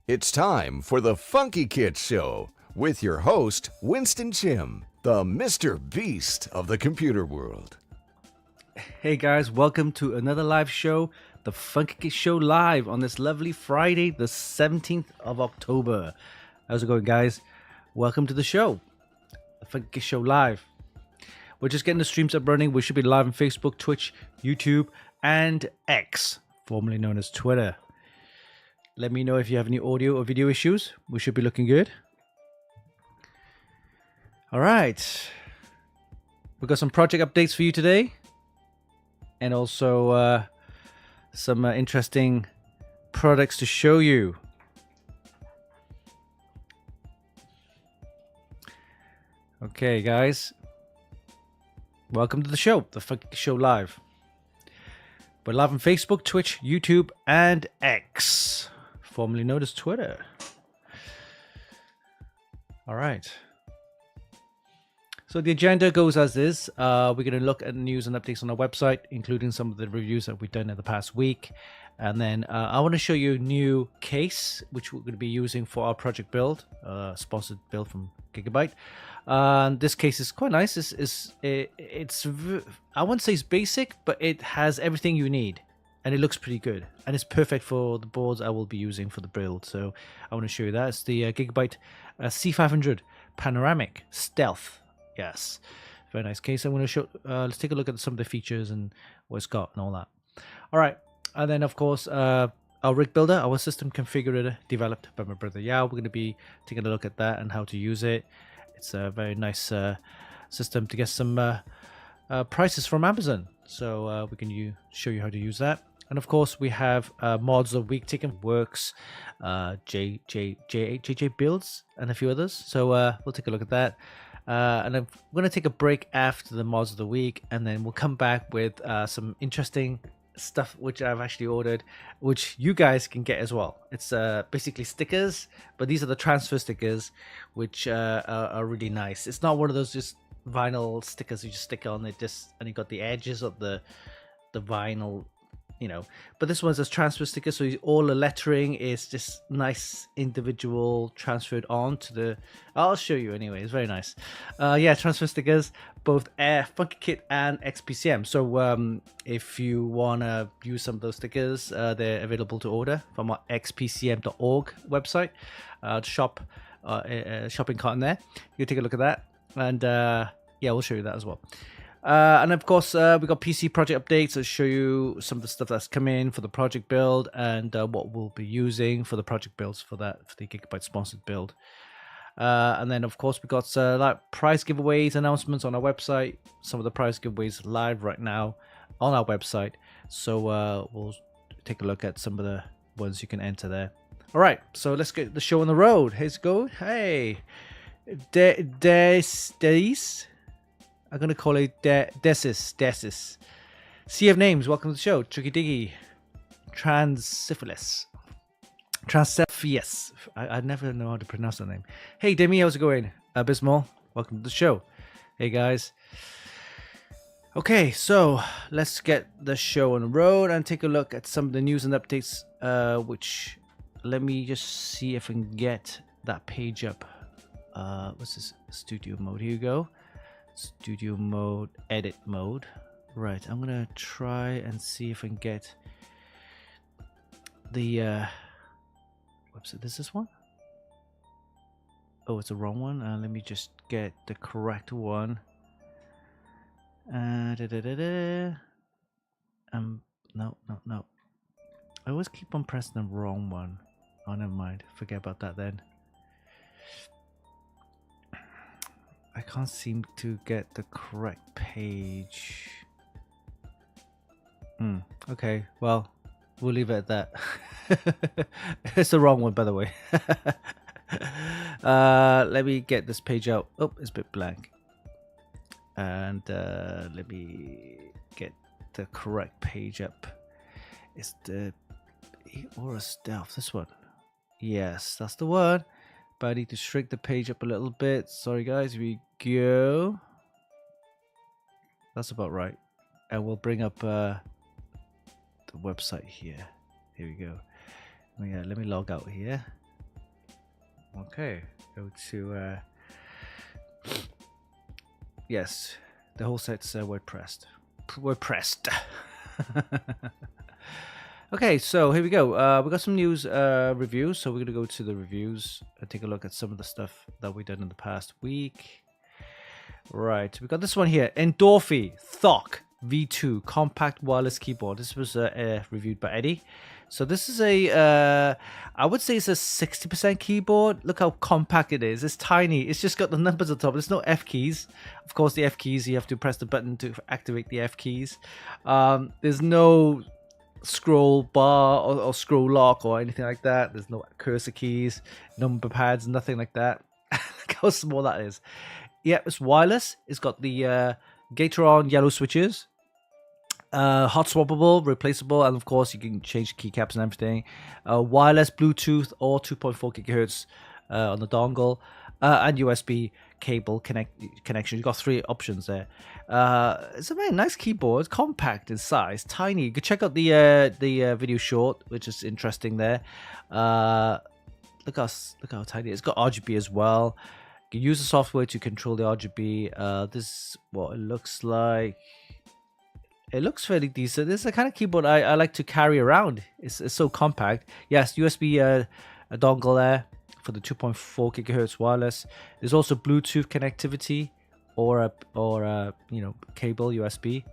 It's time for the Funkykit Show with your host, Winston Chim, the Mr. Beast of the computer world. Hey guys, welcome to another live show, the Funkykit Show live on this lovely Friday, the 17th of October. How's it going, guys? Welcome to the show, the Funkykit Show live. We're just getting the streams up running. We should be live on Facebook, Twitch, YouTube, and X, formerly known as Twitter. Let me know if you have any audio or video issues. We should be looking good. All right. We've got some project updates for you today. And also some interesting products to show you. Okay, guys. Welcome to the show, the Funkykit Show Live. We're live on Facebook, Twitch, YouTube, and X, formerly known as Twitter. All right. So the agenda goes as is. We're going to look at news and updates on our website, including some of the reviews that we've done in the past week. And then I want to show you a new case, which we're going to be using for our project build, sponsored build from Gigabyte. This case is quite nice. It's I wouldn't say it's basic, but it has everything you need. And it looks pretty good. And it's perfect for the boards I will be using for the build. So I want to show you that. It's the Gigabyte C500 Panoramic Stealth. Yes, very nice case. I'm going to show. Let's take a look at some of the features and what it's got and all that. All right, and then of course our rig builder, our system configurator, developed by my brother Yao. We're going to be taking a look at that and how to use it. It's a very nice system to get some prices from Amazon, so we can show you how to use that. And of course, we have mods of week taken works, JJ builds, and a few others. So we'll take a look at that. And I'm going to take a break after the mods of the week, and then we'll come back with some interesting stuff which I've actually ordered, which you guys can get as well. It's basically stickers, but these are the transfer stickers, which are really nice. It's not one of those just vinyl stickers you just stick on it, and you got the edges of the vinyl, you know. But this one's a transfer sticker, so all the lettering is just nice, individual, transferred onto the. I'll show you anyway. It's very nice. Yeah, transfer stickers, both Funkykit and XPCM. So if you wanna use some of those stickers, they're available to order from our xpcm.org website. Shop shopping cart in there. You can take a look at that, and yeah, we'll show you that as well. And of course, we got PC project updates. I'll show you some of the stuff that's come in for the project build and what we'll be using for the project builds for the Gigabyte sponsored build. And then of course we got like prize giveaways announcements on our website. Some of the prize giveaways live right now on our website. So we'll take a look at some of the ones you can enter there. All right, so let's get the show on the road. Here's go. Hey, Deis. I'm going to call it Desis. Sea of Names, welcome to the show. Tricky Diggy. Transcephalus. I never know how to pronounce that name. Hey, Demi, how's it going? Abysmal, welcome to the show. Hey, guys. Okay, so let's get the show on the road and take a look at some of the news and updates, which let me just see if I can get that page up. What's this? Studio mode. Here you go. Studio mode, edit mode. Right, I'm gonna try and see if I can get the website. Is this one? Oh, it's the wrong one. Let me just get the correct one. No. I always keep on pressing the wrong one. Oh, never mind. Forget about that then. I can't seem to get the correct page. Okay, well, we'll leave it at that. It's the wrong one, by the way. Let me get this page out. Oh, it's a bit blank. And let me get the correct page up. It's the Aura Stealth, this one. Yes, that's the one. But I need to shrink the page up a little bit. Sorry guys, here we go. That's about right. And we'll bring up the website here. Here we go. Yeah, let me log out here. Okay, go to yes, the whole set's WordPressed. Okay, so here we go. We got some news reviews, so we're gonna go to the reviews and take a look at some of the stuff that we've done in the past week. Right, we got this one here: Endorphy Thok V2 compact wireless keyboard. This was reviewed by Eddie. So this is a, I would say it's a 60% keyboard. Look how compact it is. It's tiny. It's just got the numbers on top. There's no F keys. Of course, the F keys, you have to press the button to activate the F keys. There's no scroll bar or scroll lock or anything like that. There's no cursor keys, number pads, nothing like that. Look how small that is. Yeah, it's wireless. It's got the Gateron yellow switches. Hot swappable, replaceable, and of course you can change the keycaps and everything. Wireless, Bluetooth, or 2.4 gigahertz on the dongle, and USB cable connection. You got 3 options there. It's a very nice keyboard. It's compact in size, tiny. You can check out the video short, which is interesting there. Look how tiny it is. It's got RGB as well. You can use the software to control the RGB. This is what it looks like. It looks fairly decent. This is the kind of keyboard I like to carry around. It's so compact. Yes, USB a dongle there for the 2.4 gigahertz wireless. There's also Bluetooth connectivity or a cable USB,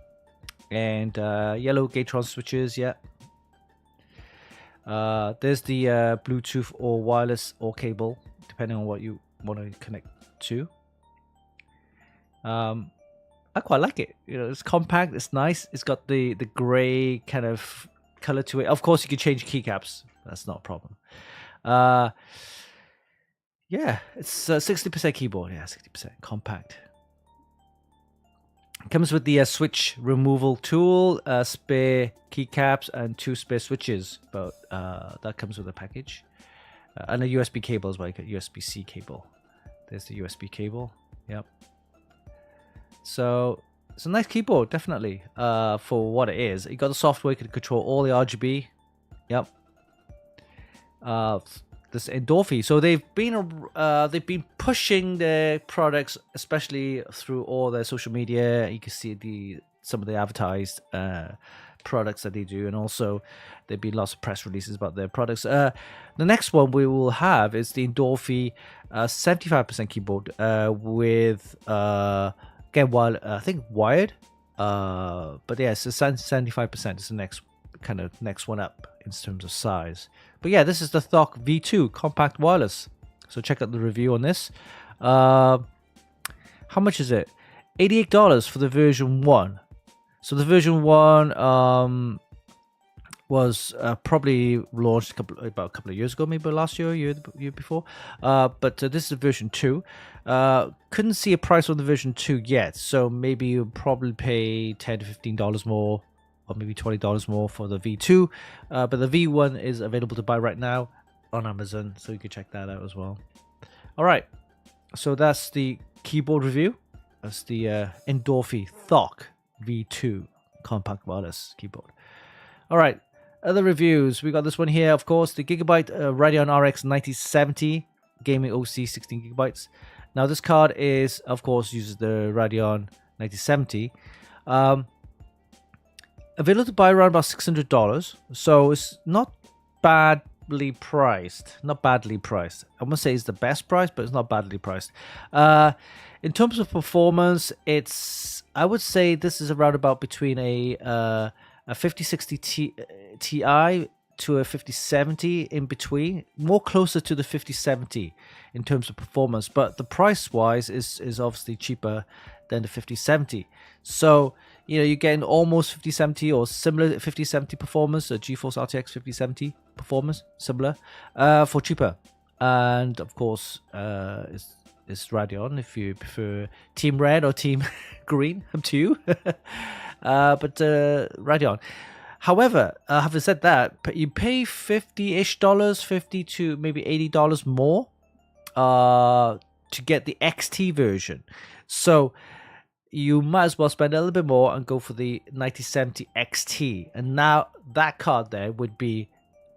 and yellow Gateron switches. Yeah. There's the Bluetooth or wireless or cable, depending on what you want to connect to. I quite like it. It's compact. It's nice. It's got the gray kind of color to it. Of course, you can change keycaps. That's not a problem. Yeah, it's 60% keyboard. Yeah, 60% compact. It comes with the switch removal tool, spare keycaps, and 2 spare switches. But that comes with a package, and a USB cable as well. You got USB-C cable. There's the USB cable. Yep. So it's a nice keyboard, definitely, for what it is. You got the software, you can control all the RGB. Yep. This Endorphy. So they've been pushing their products, especially through all their social media. You can see some of the advertised products that they do, and also there've been lots of press releases about their products. The next one we will have is the Endorphy 75% keyboard with again, I think wired, but yeah, so 75% is the next one up in terms of size. But yeah, this is the Thok V2 compact wireless. So check out the review on this. How much is it? $88 for the version 1. So the version 1 was probably launched about a couple of years ago, maybe last year, year before. But this is version 2. Couldn't see a price on the version 2 yet, so maybe you'll probably pay $10 to $15 more, or maybe $20 more for the V2. But the V1 is available to buy right now on Amazon, so you can check that out as well. All right, so that's the keyboard review. That's the Endorphy Thok V2 compact wireless keyboard. All right. Other reviews, we got this one here, of course, the Gigabyte Radeon RX 9070 gaming OC 16 gigabytes. Now this card is, of course, uses the Radeon 9070. Available to buy around about $600, so it's not badly priced. Not badly priced. I won't say it's the best price, but it's not badly priced. In terms of performance, I would say this is around about between a 5060 Ti to a 5070 in between, more closer to the 5070 in terms of performance, but the price wise is obviously cheaper than the 5070. So you're getting almost 5070 or similar 5070 performance, a GeForce RTX 5070 performance, similar, for cheaper. And of course, it's Radeon if you prefer Team Red or Team Green, up to you. But Radeon. However, having said that, you pay $50-ish, $50 to maybe $80 more to get the XT version. So you might as well spend a little bit more and go for the 9070 XT. And now that card there would be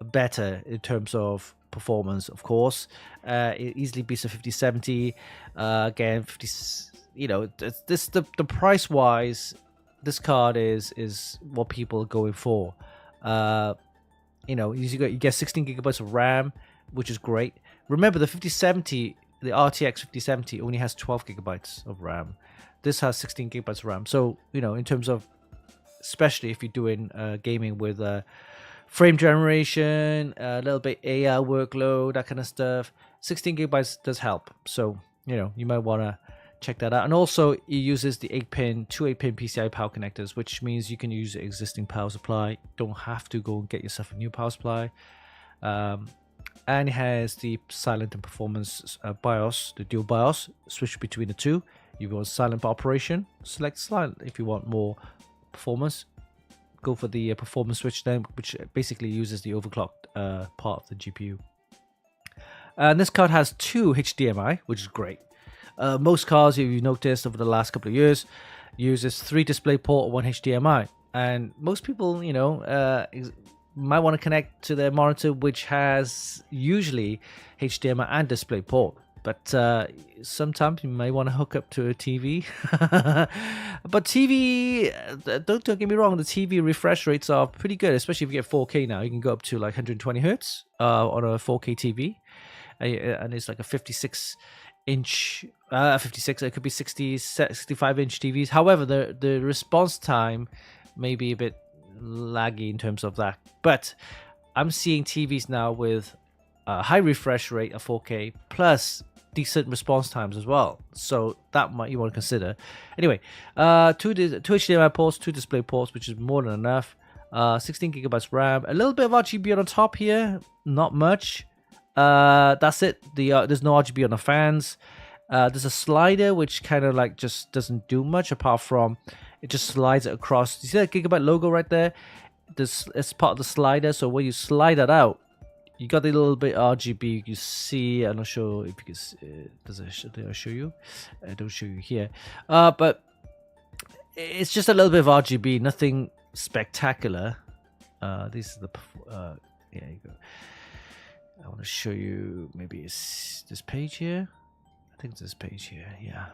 better in terms of performance, of course. It easily beats a 5070. Again, 50. You know, the price wise, this card is what people are going for. You know, you get 16 gigabytes of RAM, which is great. Remember, the 5070, the RTX 5070 only has 12 gigabytes of RAM. This has 16 gigabytes of RAM. So, you know, in terms of, especially if you're doing gaming with frame generation, a little bit AI workload, that kind of stuff, 16 gigabytes does help. So, you know, you might want to check that out. And also, it uses the 8-pin, two 8-pin PCI power connectors, which means you can use the existing power supply. Don't have to go and get yourself a new power supply. And it has the silent and performance BIOS, the dual BIOS, switch between the two. You want silent operation, select silent. If you want more performance, go for the performance switch then, which basically uses the overclocked part of the GPU. And this card has two HDMI, which is great. Most cards, if you've noticed over the last couple of years, uses 3 DisplayPort, 1 HDMI. And most people, you know, might want to connect to their monitor, which has usually HDMI and DisplayPort. But sometimes you may want to hook up to a TV. But TV, don't get me wrong, the TV refresh rates are pretty good, especially if you get 4K now. You can go up to like 120 hertz on a 4K TV. And it's like a 56-inch, 56, it could be 60, 65-inch TVs. However, the response time may be a bit laggy in terms of that. But I'm seeing TVs now with a high refresh rate of 4K plus decent response times as well. So that might you want to consider. Anyway, two HDMI ports, 2 display ports, which is more than enough. 16 gigabytes RAM, a little bit of RGB on top here, not much. That's it. There's no RGB on the fans. There's a slider which kind of like just doesn't do much apart from it just slides it across. You see that Gigabyte logo right there? It's part of the slider. So when you slide that out, you got a little bit RGB. You can see. I'm not sure if you can. Did I show you? I don't show you here. But it's just a little bit of RGB. Nothing spectacular. This is the. Yeah, you go. I want to show you. Maybe it's this page here. I think it's this page here. Yeah.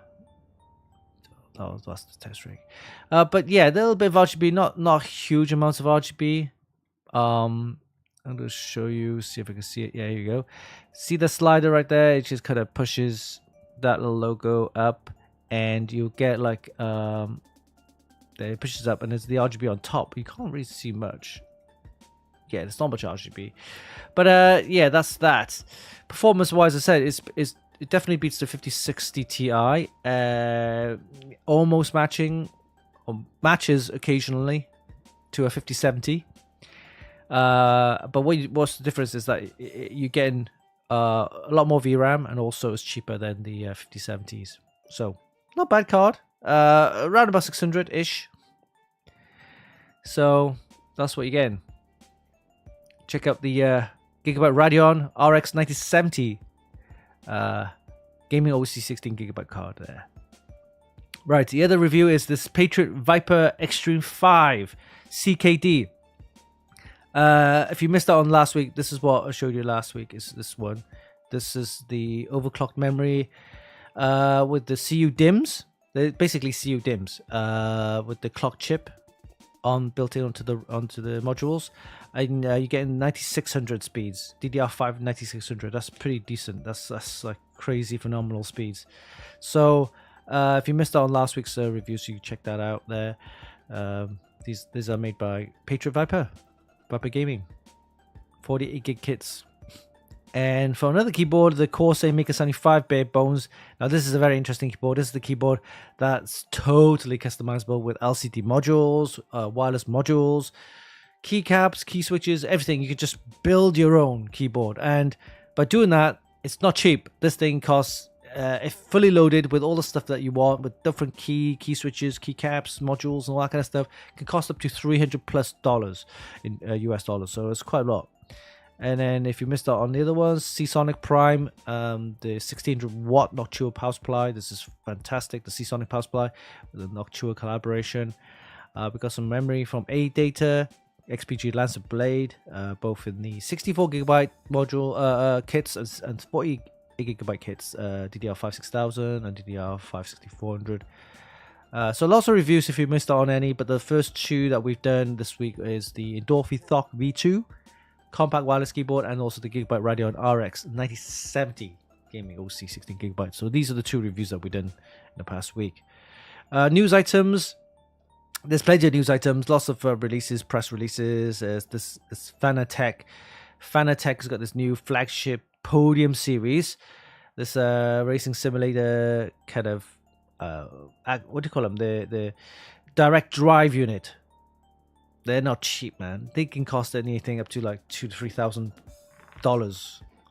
That's the test rig. But yeah, a little bit of RGB. Not huge amounts of RGB. I'm going to show you. See if I can see it. Yeah, here you go. See the slider right there? It just kind of pushes that little logo up, and you get like there it pushes up, and there's the RGB on top. You can't really see much. Yeah, there's not much RGB, but yeah, that's that. Performance-wise, I said it definitely beats the 5060 Ti, almost matching or matches occasionally to a 5070. But what's the difference is that you're getting a lot more VRAM, and also it's cheaper than the 5070s. So not bad card. Around about 600-ish. So that's what you're getting. Check out the Gigabyte Radeon RX 9070 gaming OC 16 gigabyte card there. Right, the other review is this Patriot Viper Extreme 5 CKD. If you missed out on last week, this is what I showed you last week. Is this one? This is the overclocked memory with the CU DIMMs. They're basically CU DIMMs with the clock chip built in onto the modules, and you're getting 9600 speeds, DDR5 9600. That's pretty decent. That's like crazy phenomenal speeds. So if you missed out on last week's reviews, you can check that out there. These are made by Patriot Viper Gaming, 48 gig kits. And for another keyboard, the Corsair Maker 75 bare bones. Now this is a very interesting keyboard. This is the keyboard that's totally customizable with LCD modules, wireless modules, keycaps, key switches, everything. You could just build your own keyboard. And by doing that, it's not cheap. This thing costs, if fully loaded with all the stuff that you want, with different key switches, keycaps, modules, and all that kind of stuff, can cost up to $300+ in US dollars. So it's quite a lot. And then if you missed out on the other ones, Seasonic Prime, the 1600 watt Noctua power supply. This is fantastic. The Seasonic power supply with the Noctua collaboration. We got some memory from AData. XPG Lancer Blade, both in the 64GB module kits and 48GB kits, DDR5 6000 and DDR5 6400. So lots of reviews if you missed out on any, but the first two that we've done this week is the Endorphi Thok V2 compact wireless keyboard and also the Gigabyte Radeon RX 9070 gaming OC 16GB. So these are the two reviews that we've done in the past week. News items. There's plenty of news items, lots of releases, press releases. This Fanatec. Fanatec's got this new flagship Podium series. This racing simulator kind of what do you call them? The direct drive unit. They're not cheap, man. They can cost anything up to like $2,000 to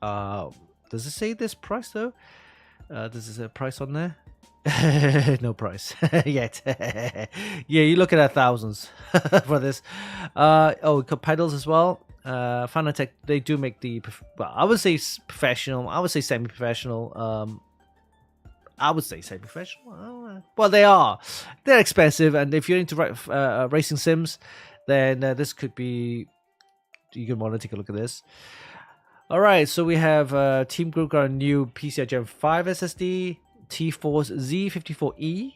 $3,000. Does it say this price though? Does it a price on there? No price yet. Yeah, you're looking at thousands for this. Oh, we got pedals as well. Fanatec, they do make the, well, I would say professional. I would say semi-professional. I would say semi-professional. Well, they are. They're expensive, and if you're into racing sims, then this could be. You can want to take a look at this. All right, so we have Team Group got a new PCI Gen 5 SSD, T-Force Z54E.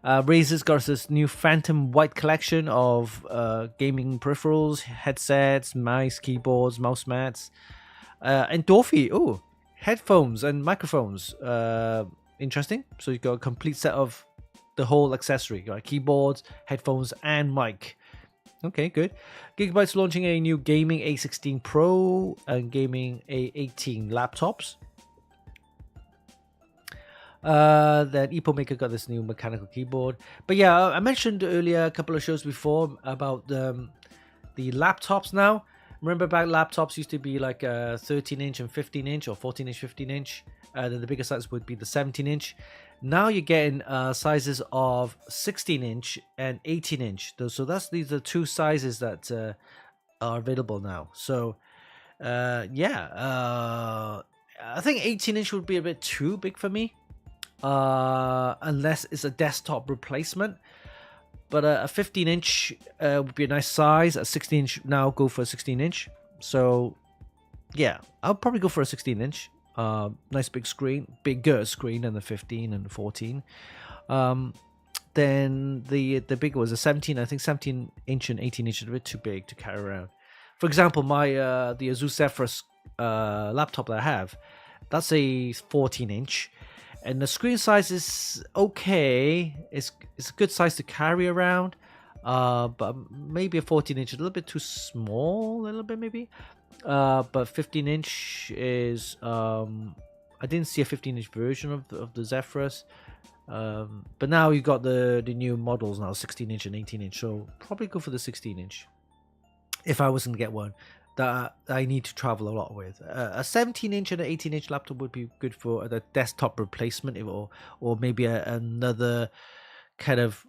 Razer's got this new Phantom White collection of gaming peripherals, headsets, mice, keyboards, mouse mats, and Endorphi. Headphones and microphones. Interesting. So you've got a complete set of the whole accessory, right? Keyboards, headphones, and mic. Okay, good. Gigabyte's launching a new gaming A16 Pro and gaming A18 laptops. Then EpoMaker got this new mechanical keyboard. But yeah, I mentioned earlier a couple of shows before about the laptops now. Remember back, laptops used to be like 13-inch and 15-inch or 14-inch, 15-inch. Then the bigger size would be the 17-inch. Now you're getting sizes of 16-inch and 18-inch. So these are two sizes that are available now. So I think 18-inch would be a bit too big for me, unless it's a desktop replacement. But a 15-inch would be a nice size. A 16-inch now go for a 16-inch. So yeah, I'll probably go for a 16-inch. Nice big screen, bigger screen than the 15 and 14. Then the bigger was a 17. I think 17-inch and 18-inch is a bit too big to carry around. For example, my the Asus Zephyrus laptop that I have, that's a 14-inch. And the screen size is okay. It's a good size to carry around. But maybe a 14-inch is a little bit too small, a little bit maybe. But 15-inch is I didn't see a 15-inch version of the Zephyrus. But now you got the new models now, 16-inch and 18-inch. So probably go for the 16-inch if I was going to get one that I need to travel a lot with. A 17-inch and an 18-inch laptop would be good for the desktop replacement, or maybe another kind of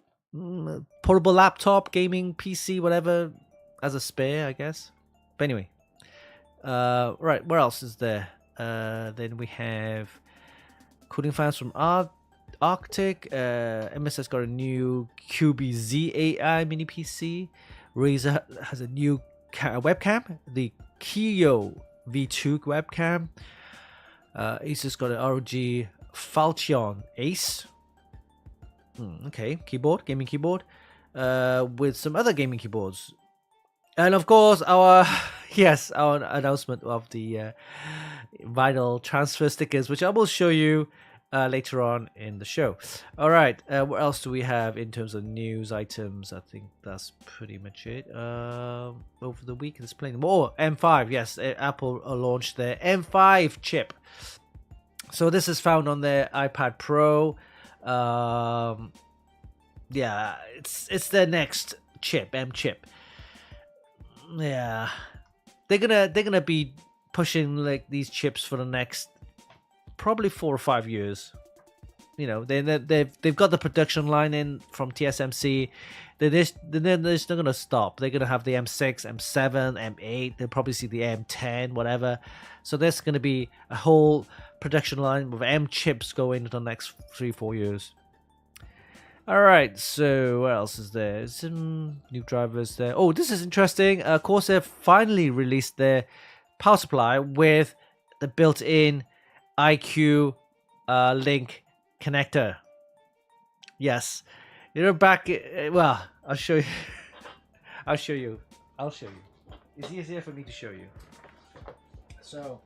portable laptop, gaming PC, whatever, as a spare, I guess. But anyway, right, where else is there? Then we have cooling fans from Arctic. MSS got a new QBZ AI mini PC. Razer has a new webcam, the Kyo V2 webcam. Asus got an ROG Falchion Ace. Okay, keyboard, gaming keyboard, with some other gaming keyboards, and of course our announcement of the vinyl transfer stickers, which I will show you later on in the show. All right, what else do we have in terms of news items? I think that's pretty much it. Over the week, it's playing more. M5, yes, Apple launched their M5 chip. So this is found on their iPad Pro. Yeah, it's their next chip, M chip. Yeah, they're gonna be pushing like these chips for the next probably 4 or 5 years. You know, they've got the production line in from TSMC. They're just not gonna stop. They're gonna have the M6, M7, M8. They'll probably see the M10, whatever. So there's gonna be a whole production line with M chips going into the next 3-4 years. All right, so what else is there? Some new drivers there. Oh, this is interesting. Corsair finally released their power supply with the built-in IQ link connector. Yes, back. Well, I'll show you. I'll show you. I'll show you. It's easier for me to show you. So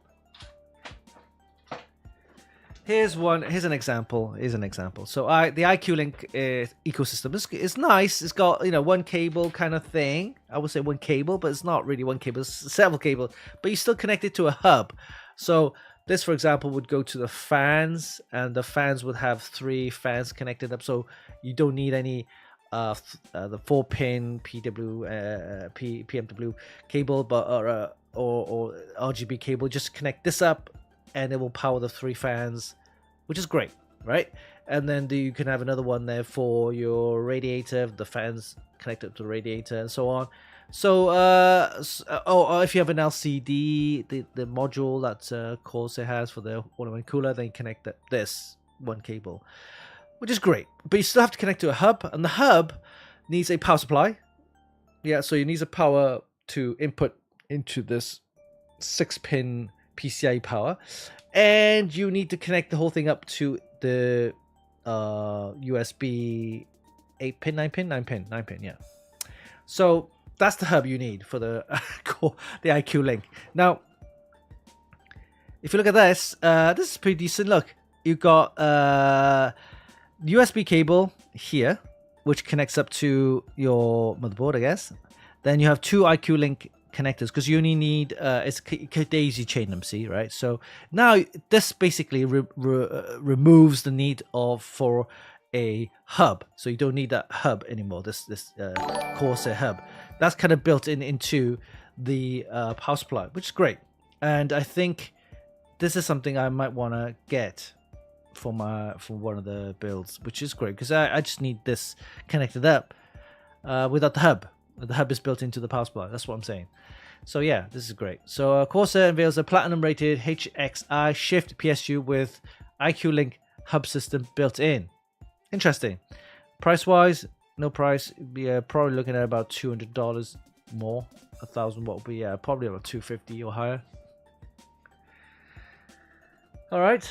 here's an example. So the IQ Link ecosystem is nice. It's got one cable kind of thing. I would say one cable, but it's not really one cable. It's several cables, but you still connect it to a hub. So this, for example, would go to the fans, and the fans would have 3 fans connected up. So you don't need any the 4-pin PMW cable, but or RGB cable. Just connect this up, and it will power the 3 fans, which is great, right? And then you can have another one there for your radiator, the fans connected to the radiator, and so on. So, if you have an LCD, the module that Corsair has for the all-in-one cooler, then you connect this one cable, which is great. But you still have to connect to a hub, and the hub needs a power supply. Yeah, so it needs a power to input into this 6-pin PCIe power, and you need to connect the whole thing up to the USB 8-pin, 9-pin, yeah. So that's the hub you need for the the IQ Link. Now, if you look at this, this is pretty decent. Look, you've got USB cable here, which connects up to your motherboard, I guess. Then you have 2 IQ Link connectors, because you only need it's daisy chain them, see, right? So now this basically removes the need for a hub, so you don't need that hub anymore. This Corsair hub, that's kind of built into the power supply, which is great. And I think this is something I might want to get for one of the builds, which is great, because I just need this connected up without the hub. The hub is built into the power supply. That's what I'm saying. So yeah, this is great. So Corsair unveils a platinum-rated HXI Shift PSU with IQ Link hub system built in. Interesting. Price-wise, no price. Be probably looking at about $200 more. 1,000 watt would be probably about $250 or higher. All right.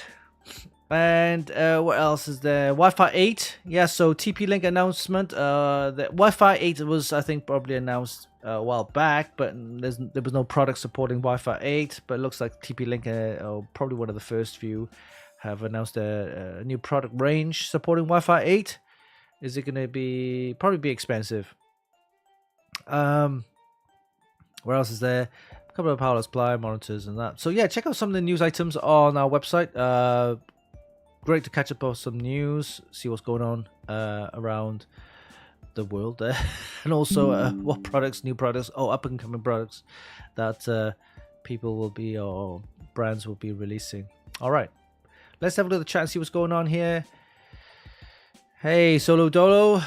And what else is there? Wi-Fi 8. Yeah, so TP-Link announcement. The Wi-Fi 8 was, I think, probably announced a while back, but there was no product supporting Wi-Fi 8. But it looks like TP-Link, probably one of the first few, have announced a new product range supporting Wi-Fi 8. Is it going to probably be expensive? Where else is there? A couple of power supply monitors and that. So yeah, check out some of the news items on our website. Great to catch up on some news, see what's going on around the world there, and also what products, new products, up and coming products that people will be, or brands will be releasing. All right, let's have a look at the chat and see what's going on here. Hey, Solo Dolo,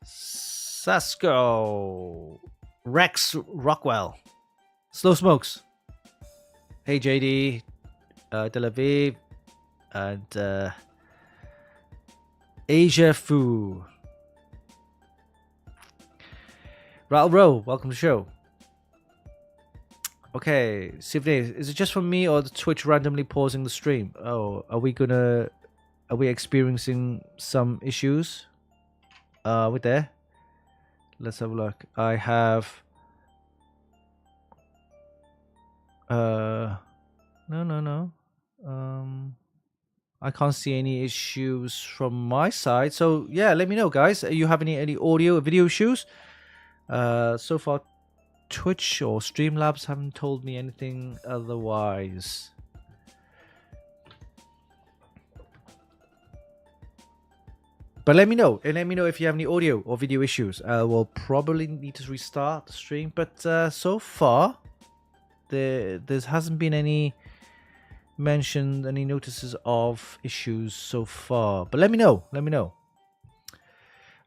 Sasko, Rex Rockwell, Slow Smokes. Hey, JD, Tel Aviv, and Asia Fu. Rattle Row, welcome to the show. Okay, Sivney, is it just for me or the Twitch randomly pausing the stream? Oh, are we experiencing some issues with there? Let's have a look. I have no. I can't see any issues from my side. So yeah, let me know, guys. You have any audio or video issues? So far, Twitch or Streamlabs haven't told me anything otherwise. But let me know. And let me know if you have any audio or video issues. We'll probably need to restart the stream. But so far, there hasn't been any notices of issues so far, but let me know.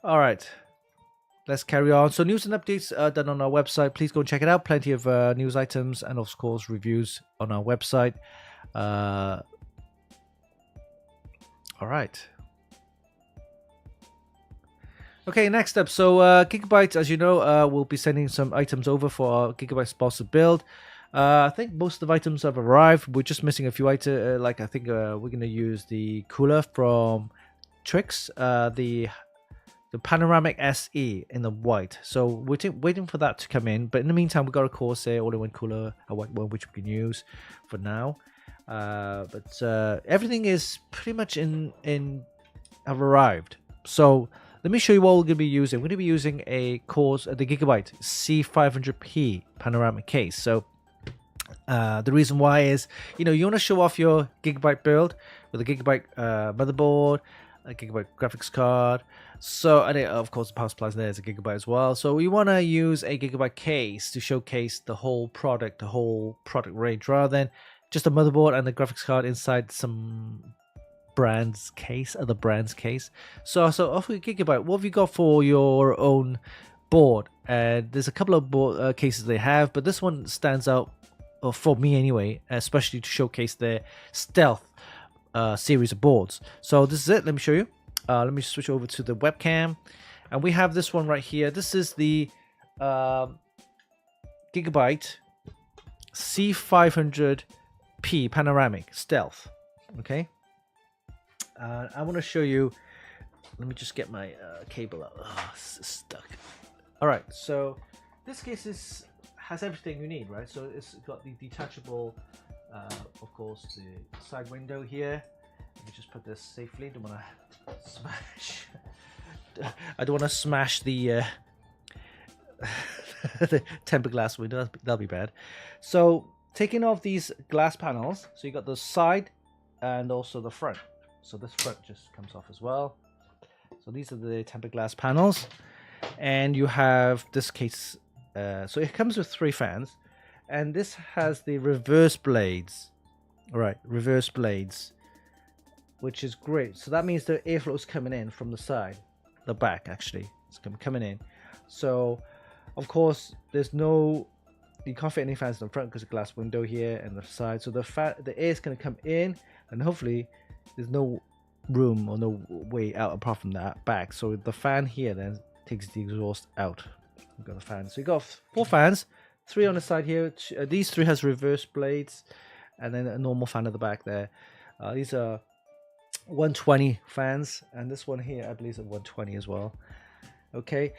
All right, let's carry on. So news and updates are done on our website. Please go and check it out. Plenty of news items and of course reviews on our website. All right, Okay, next up. So Gigabyte, as you know, will be sending some items over for our Gigabyte sponsored build. I think most of the items have arrived. We're just missing a few items. Like I think we're going to use the cooler from Tricks, the panoramic SE in the white. So we're waiting for that to come in. But in the meantime, we've got a Corsair all-in-one cooler, a white one, which we can use for now. But everything is pretty much have arrived. So let me show you what we're going to be using. We're going to be using the Gigabyte C500P panoramic case. So the reason why is, you want to show off your Gigabyte build with a Gigabyte motherboard, a Gigabyte graphics card. So, and of course, the power supply there is a Gigabyte as well. So we want to use a Gigabyte case to showcase the whole product range, rather than just a motherboard and the graphics card inside some other brand's case. So off with Gigabyte, what have you got for your own board? And there's a couple of board cases they have, but this one stands out, or for me anyway, especially to showcase their stealth series of boards. So this is it. Let me show you. Let me switch over to the webcam, and we have this one right here. This is the Gigabyte C500P panoramic stealth. Okay, I want to show you. Let me just get my cable out. Oh, it's stuck. All right, so this case has everything you need, right? So it's got the detachable, of course, the side window here. Let me just put this safely. Don't want to smash. I don't want to smash the the tempered glass window. That'll be bad. So taking off these glass panels, so you got the side and also the front. So this front just comes off as well. So these are the tempered glass panels, and you have this case. So it comes with 3 fans, and this has the reverse blades. All right, reverse blades, which is great. So that means the airflow is coming in from the side, the back actually. It's coming in. So of course you can't fit any fans in the front because of the glass window here and the side. So the air is going to come in, and hopefully there's no room or no way out apart from that back. So the fan here then takes the exhaust out. We've got the fan. So you got 4 fans, 3 on the side here. These 3 has reverse blades, and then a normal fan at the back there. These are 120 fans, and this one here I believe is a 120 as well. Okay,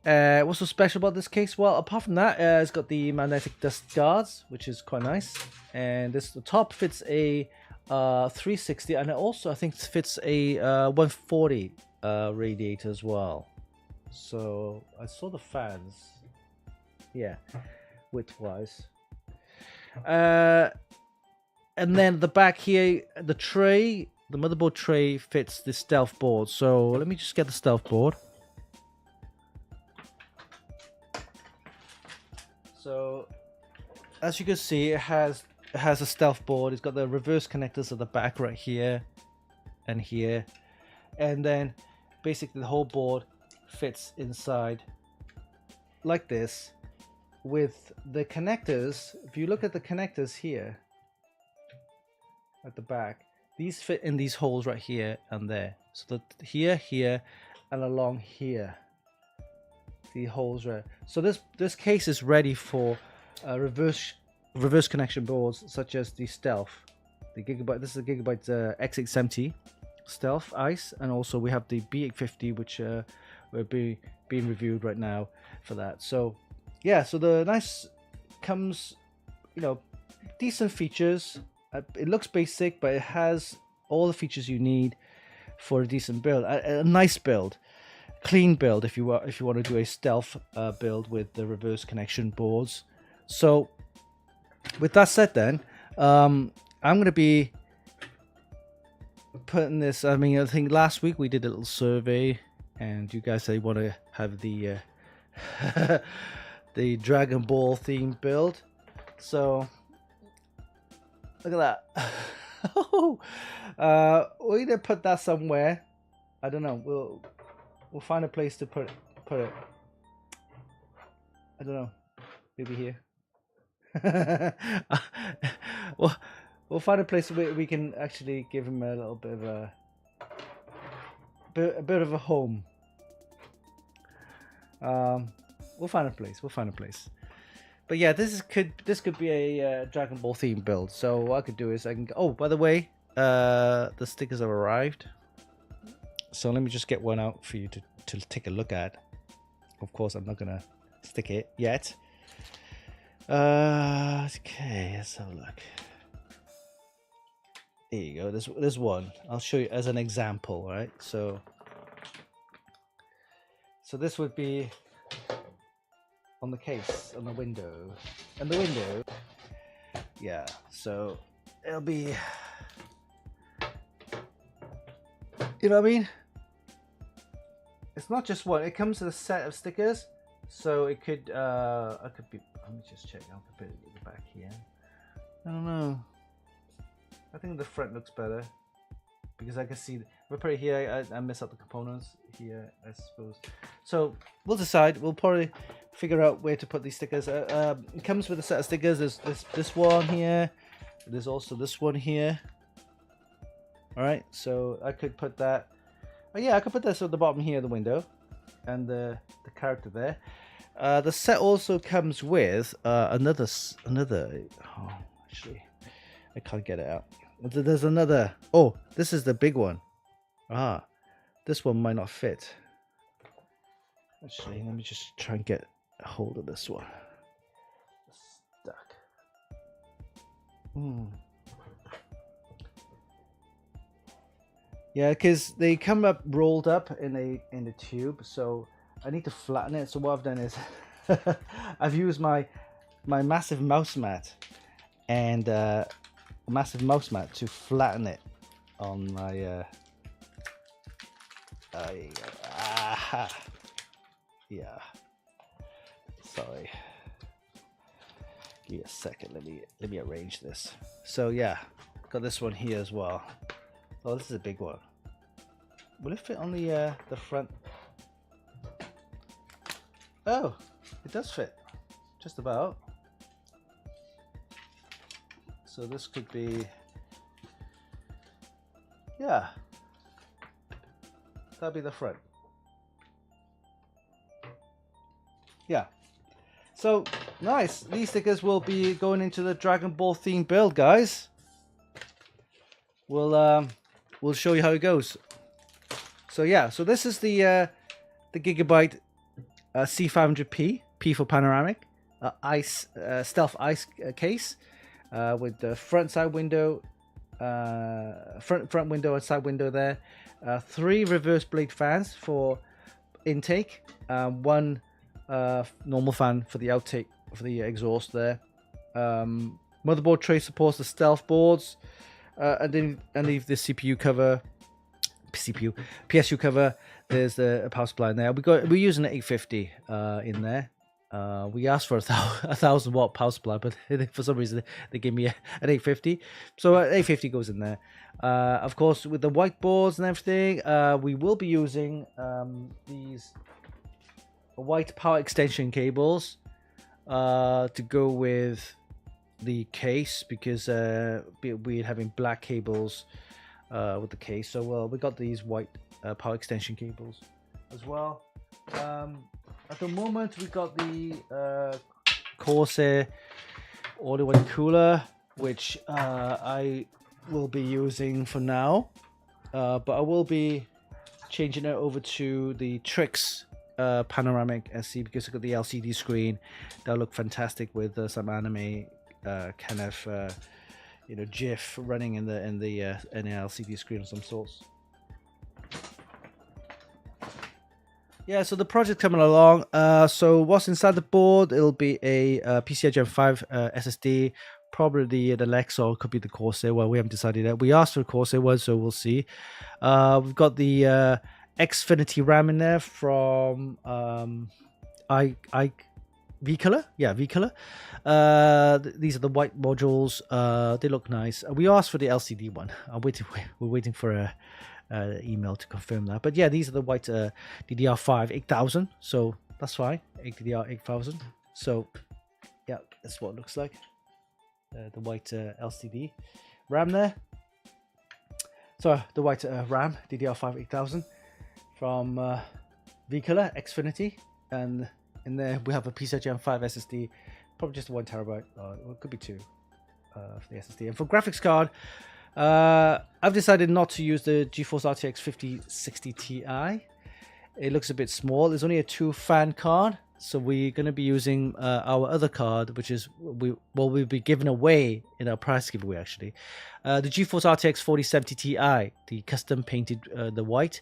what's so special about this case? Well, apart from that, it's got the magnetic dust guards, which is quite nice, and the top fits a 360, and it also I think fits a 140 radiator as well. So I saw the fans, yeah, width-wise. And then the back here, the motherboard tray fits the stealth board. So let me just get the stealth board. So as you can see, it has a stealth board. It's got the reverse connectors at the back right here and here, and then basically the whole board fits inside like this with the connectors. If you look at the connectors here at the back, these fit in these holes right here and there. So here and along here, the holes right. So this case is ready for reverse connection boards such as the stealth, the Gigabyte. This is a Gigabyte X870 stealth ice, and also we have the B850, which will be being reviewed right now for that. So yeah, so the nice comes, decent features. It looks basic, but it has all the features you need for a decent build, a nice build, clean build if you want to do a stealth build with the reverse connection boards. So with that said, then I'm going to be putting this. I think last week we did a little survey, and you guys say you want to have the the Dragon Ball themed build. So look at that. We're gonna put that somewhere. I don't know. We'll find a place to put it. I don't know. Maybe here. We'll find a place where we can actually give him a little bit of a bit of a home. We'll find a place. We'll find a place. But yeah, this could be a Dragon Ball theme build. So what I could do is I can. Oh, by the way, the stickers have arrived. So let me just get one out for you to take a look at. Of course, I'm not gonna stick it yet. Okay, let's have a look. There you go. There's one. I'll show you as an example, right? So this would be on the case, on the window, and the window. Yeah. So it'll be. You know what I mean? It's not just one. It comes with a set of stickers, so it could. I could be. Let me just check. I'll put it back here. I don't know. I think the front looks better because I can see. We'll put it here. I miss out the components here, I suppose. So we'll decide. We'll probably figure out where to put these stickers. It comes with a set of stickers. There's this one here. There's also this one here. All right, so I could put that. Oh yeah, I could put this at the bottom here, the window, and the character there. The set also comes with another. Oh, actually, I can't get it out. There's another. Oh, this is the big one. Ah, this one might not fit. Actually, let me just try and get a hold of this one. It's stuck. Yeah, because they come up rolled up in a tube, so I need to flatten it. So what I've done is I've used my massive mouse mat and to flatten it on my yeah. Sorry. Give me a second. Let me arrange this. So yeah, got this one here as well. Oh, this is a big one. Will it fit on the front? Oh, it does fit, just about. So this could be, yeah, that'll be the front. Yeah. So nice. These stickers will be going into the Dragon Ball theme build, guys. We'll show you how it goes. So yeah, so this is the Gigabyte C500P, P for panoramic, stealth ice case with the front side window, front window and side window there. 3 reverse blade fans for intake, 1 normal fan for the outtake for the exhaust there. Motherboard tray supports the stealth boards. Underneath the PSU cover, there's the power supply in there. We're using an 850 in there. We asked for a 1,000 watt power supply, but for some reason they gave me an 850. So 850 goes in there. Of course, with the whiteboards and everything, we will be using these white power extension cables to go with the case, because we're having black cables with the case. So we got these white power extension cables as well. At the moment we got the Corsair all-in-one cooler, which I will be using for now, but I will be changing it over to the Trix panoramic SC, because it's got the LCD screen. That'll look fantastic with some anime kind of GIF running in the LCD screen of some sorts. Yeah, so the project coming along. So what's inside the board? It'll be a PCI Gen 5 SSD, probably the Lex, or it could be the Corsair. Well, we haven't decided yet. We asked for a Corsair one, so we'll see. We've got the Xfinity RAM in there from V-Color. Yeah, V-Color. These are the white modules. They look nice. We asked for the LCD one. We're waiting for a email to confirm that. But yeah, these are the white DDR5 8000. So that's fine. DDR 8000. So yeah, that's what it looks like. The white LCD RAM there. So the white RAM DDR5 8000 from V-Color Xfinity. and in there we have a PCI Gen 5 SSD, probably just 1 terabyte, or it could be 2 for the SSD. And for graphics card, I've decided not to use the GeForce RTX 5060 Ti. It looks a bit small. It's only a 2-fan card, so we're going to be using our other card, which is we'll be giving away in our prize giveaway actually. The GeForce RTX 4070 Ti, the custom painted the white.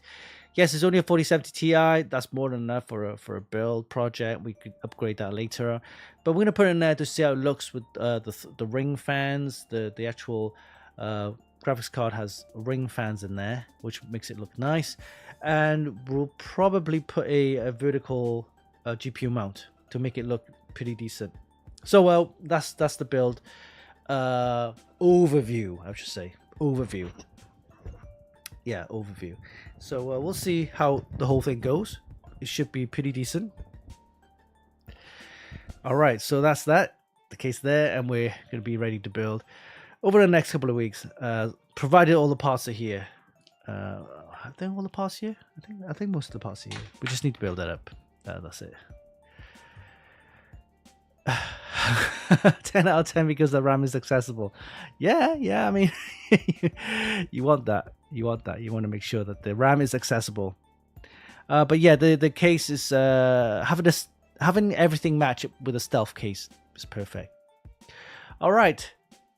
Yes, it's only a 4070 Ti. That's more than enough for a build project. We could upgrade that later, but we're going to put it in there to see how it looks with the ring fans. The actual graphics card has ring fans in there, which makes it look nice. And we'll probably put a vertical GPU mount to make it look pretty decent. So well, that's the build overview, I should say. Overview. Yeah, overview. So we'll see how the whole thing goes. It should be pretty decent. All right, so that's the case there, and we're going to be ready to build over the next couple of weeks, provided all the parts are here. I think all the parts here. I think most of the parts are here. We just need to build that up. That's it. 10 out of 10 because the RAM is accessible. Yeah. I mean, you want that. You want to make sure that the RAM is accessible. But yeah, the case is having everything match with a stealth case is perfect. All right.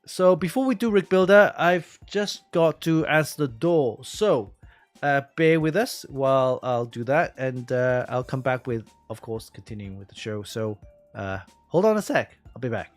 So before we do Rig Builder, I've just got to answer the door. So bear with us while I'll do that, and I'll come back with, of course, continuing with the show. So hold on a sec. I'll be back.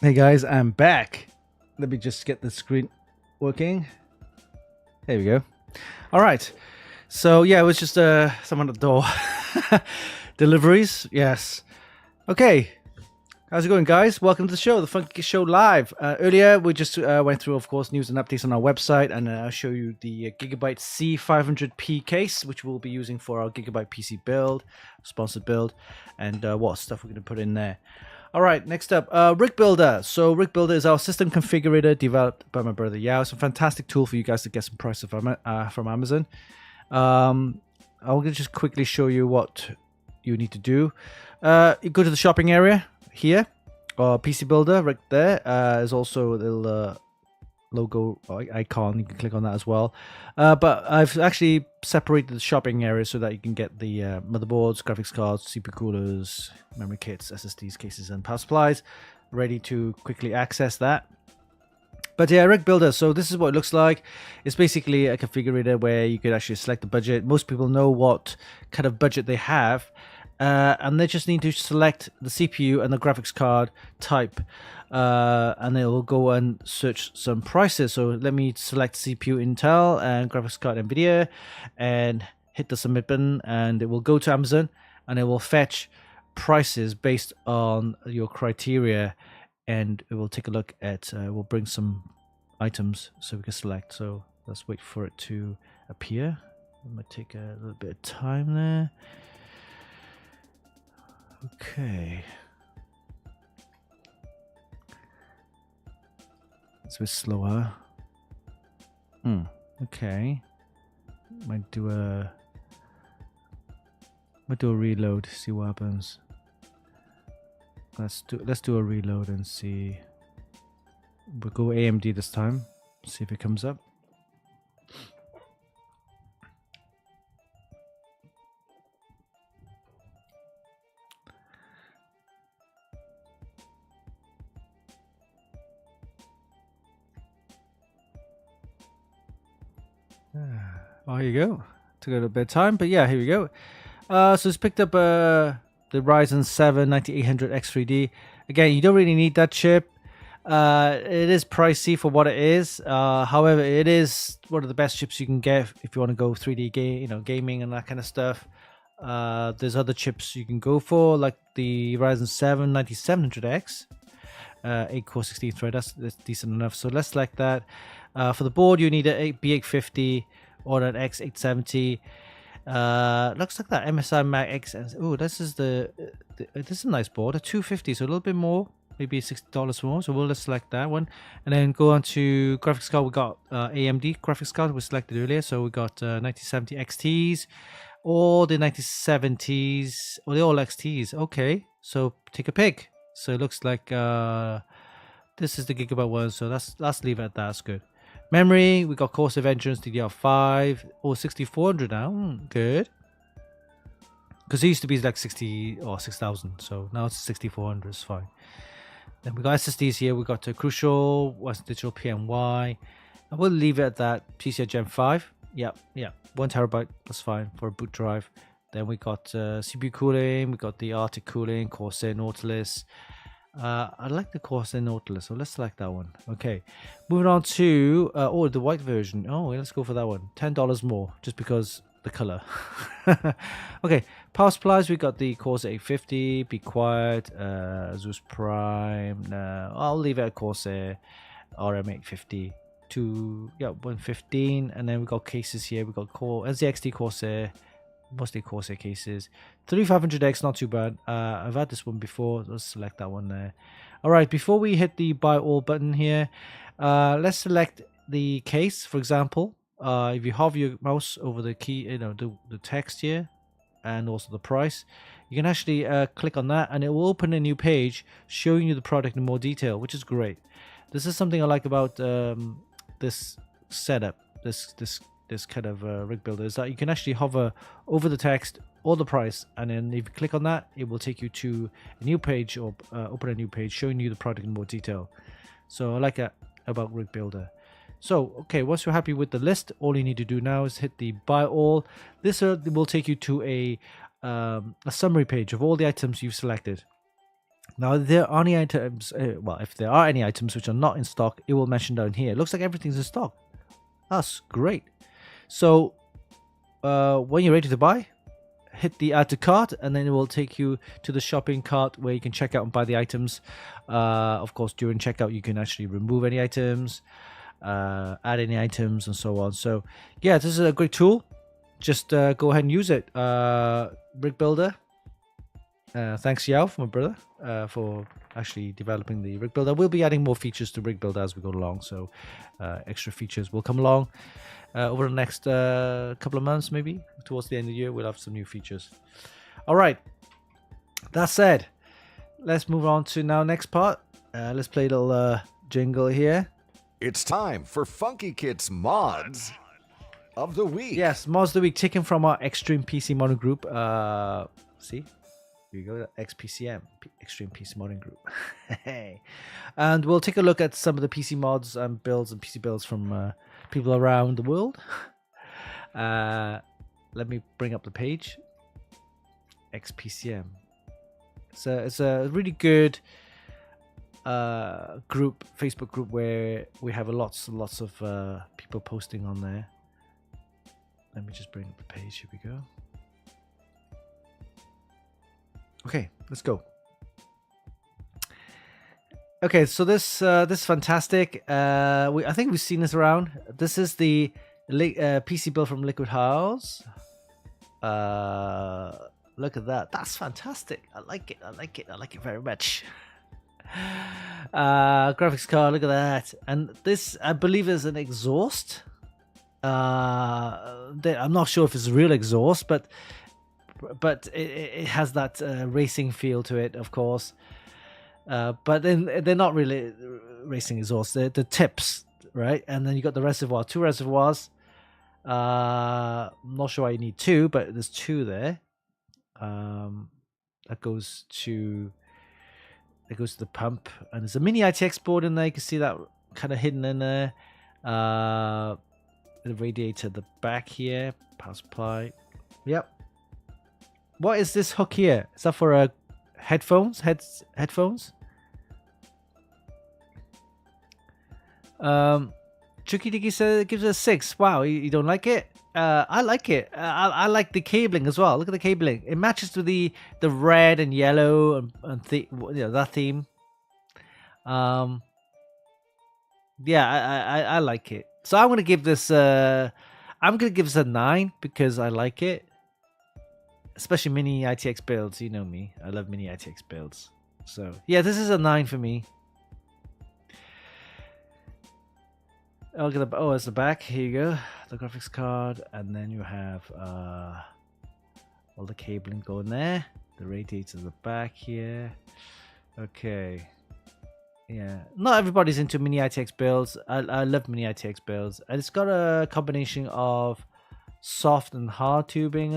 Hey guys, I'm back. Let me just get the screen working. There we go. All right. So yeah, it was just someone at the door. Deliveries, yes. Okay. How's it going, guys? Welcome to the show, the Funkykit Show Live. Earlier, we just went through, of course, news and updates on our website, and I'll show you the Gigabyte C500P case, which we'll be using for our Gigabyte PC build, sponsored build, and what stuff we're going to put in there. All right, next up, Rig Builder. So Rig Builder is our system configurator developed by my brother Yao. It's a fantastic tool for you guys to get some prices from Amazon. I'll just quickly show you what you need to do. You go to the shopping area here, or PC Builder right there. There's also a little logo icon. You can click on that as well. But I've actually separated the shopping area so that you can get the motherboards, graphics cards, CPU coolers, memory kits, SSDs, cases, and power supplies ready to quickly access that. But yeah, Rig Builder, so this is what it looks like. It's basically a configurator where you could actually select the budget. Most people know what kind of budget they have, and they just need to select the CPU and the graphics card type, and it will go and search some prices. So let me select CPU Intel and graphics card NVIDIA and hit the submit button, and it will go to Amazon and it will fetch prices based on your criteria, and it will take a look at, we'll bring some items so we can select. So let's wait for it to appear. It might take a little bit of time there. Okay. It's a bit slower. Okay. Might do a reload, see what happens. Let's do a reload and see. We'll go AMD this time. See if it comes up. Oh, here you go. Took a little bit of time, but yeah, here we go. So it's picked up the Ryzen 7 9800X3D. Again, you don't really need that chip. It is pricey for what it is. However, it is one of the best chips you can get if you want to go 3D gaming and that kind of stuff. There's other chips you can go for, like the Ryzen 7 9700X, 8-core 16-thread. That's decent enough. So let's select that. For the board, you need an B850 or an X870. Looks like that MSI Mac X. Oh, this is this is a nice board, a 250, so a little bit more, maybe $60 more. So we'll just select that one, and then go on to graphics card. We got AMD graphics card we selected earlier, so we got 9070 XTs, or the 9070s, or the all XTs. Okay, so take a pick. So it looks like this is the Gigabyte one, so let's leave it at that. That's good. Memory, we got Corsair Vengeance DDR5 or 6400 now. Good. Because it used to be like 60 or 6000, so now it's 6400. It's fine. Then we got SSDs here. We got Crucial, Western Digital PNY. And we'll leave it at that. PCI Gen 5. Yeah. 1 terabyte. That's fine for a boot drive. Then we got CPU cooling. We got the Arctic cooling, Corsair Nautilus. I like the Corsair Nautilus, so let's select that one. Okay, moving on to the white version. Oh, let's go for that one. $10 more, just because the color. Okay, power supplies. We got the Corsair 850. Be Quiet, Zeus Prime. I'll leave it at Corsair RM850 to 115, and then we got cases here. We got NZXT Corsair. Mostly Corsair cases. 3500X, not too bad. I've had this one before. Let's select that one there. All right, before we hit the buy all button here, let's select the case. For example, if you hover your mouse over the key, the text here, and also the price, you can actually click on that, and it will open a new page showing you the product in more detail, which is great. This is something I like about this setup. This kind of rig builder is that you can actually hover over the text or the price, and then if you click on that, it will take you to a new page, or open a new page showing you the product in more detail. So I like that about rig builder. So okay, once you're happy with the list, all you need to do now is hit the buy all. This will take you to a summary page of all the items you've selected. Now, if there are any items, if there are any items which are not in stock, it will mention down here. It looks like everything's in stock. That's great. So when you're ready to buy, hit the add to cart, and then it will take you to the shopping cart where you can check out and buy the items. Of course, during checkout, you can actually remove any items, add any items, and so on. So yeah, this is a great tool. Just go ahead and use it. Rig Builder. Thanks, Yao, my brother, for actually developing the Rig Builder. We'll be adding more features to Rig Builder as we go along, so extra features will come along over the next couple of months, maybe towards the end of the year. We'll have some new features. All right. That said, let's move on to now next part. Let's play a little jingle here. It's time for Funkykit's Mods of the Week. Yes, Mods of the Week taken from our Extreme PC Modding group. See? Here you go, XPCM, Extreme PC Modding Group. And we'll take a look at some of the PC mods and builds and PC builds from people around the world. Let me bring up the page. XPCM. So it's a really good group, Facebook group, where we have lots and lots of people posting on there. Let me just bring up the page. Here we go. Okay, let's go. Okay, so this is fantastic. I think we've seen this around. This is the PC build from Liquid House. Look at that. That's fantastic. I like it. I like it. I like it very much. Graphics card. Look at that. And this, I believe, is an exhaust. I'm not sure if it's real exhaust, but it has that racing feel to it, of course. But then they're not really racing exhausts. They're the tips, right? And then you got the reservoir, 2 reservoirs. I'm not sure why you need 2, but there's 2 there. That goes to the pump, and there's a mini ITX board in there. You can see that kind of hidden in there. The radiator at the back here, power supply. Yep. What is this hook here? Is that for headphones? Headphones? Chucky Dicky says it gives it a 6. Wow, you don't like it? I like it. I like the cabling as well. Look at the cabling. It matches with the red and yellow and that theme. Yeah, I like it. So I'm gonna give this a 9 because I like it. Especially mini ITX builds. You know me. I love mini ITX builds. So yeah, this is a 9 for me. Oh, look at the, it's the back. Here you go. The graphics card. And then you have all the cabling going there. The radiator at the back here. Okay. Yeah. Not everybody's into mini ITX builds. I love mini ITX builds. And it's got a combination of soft and hard tubing.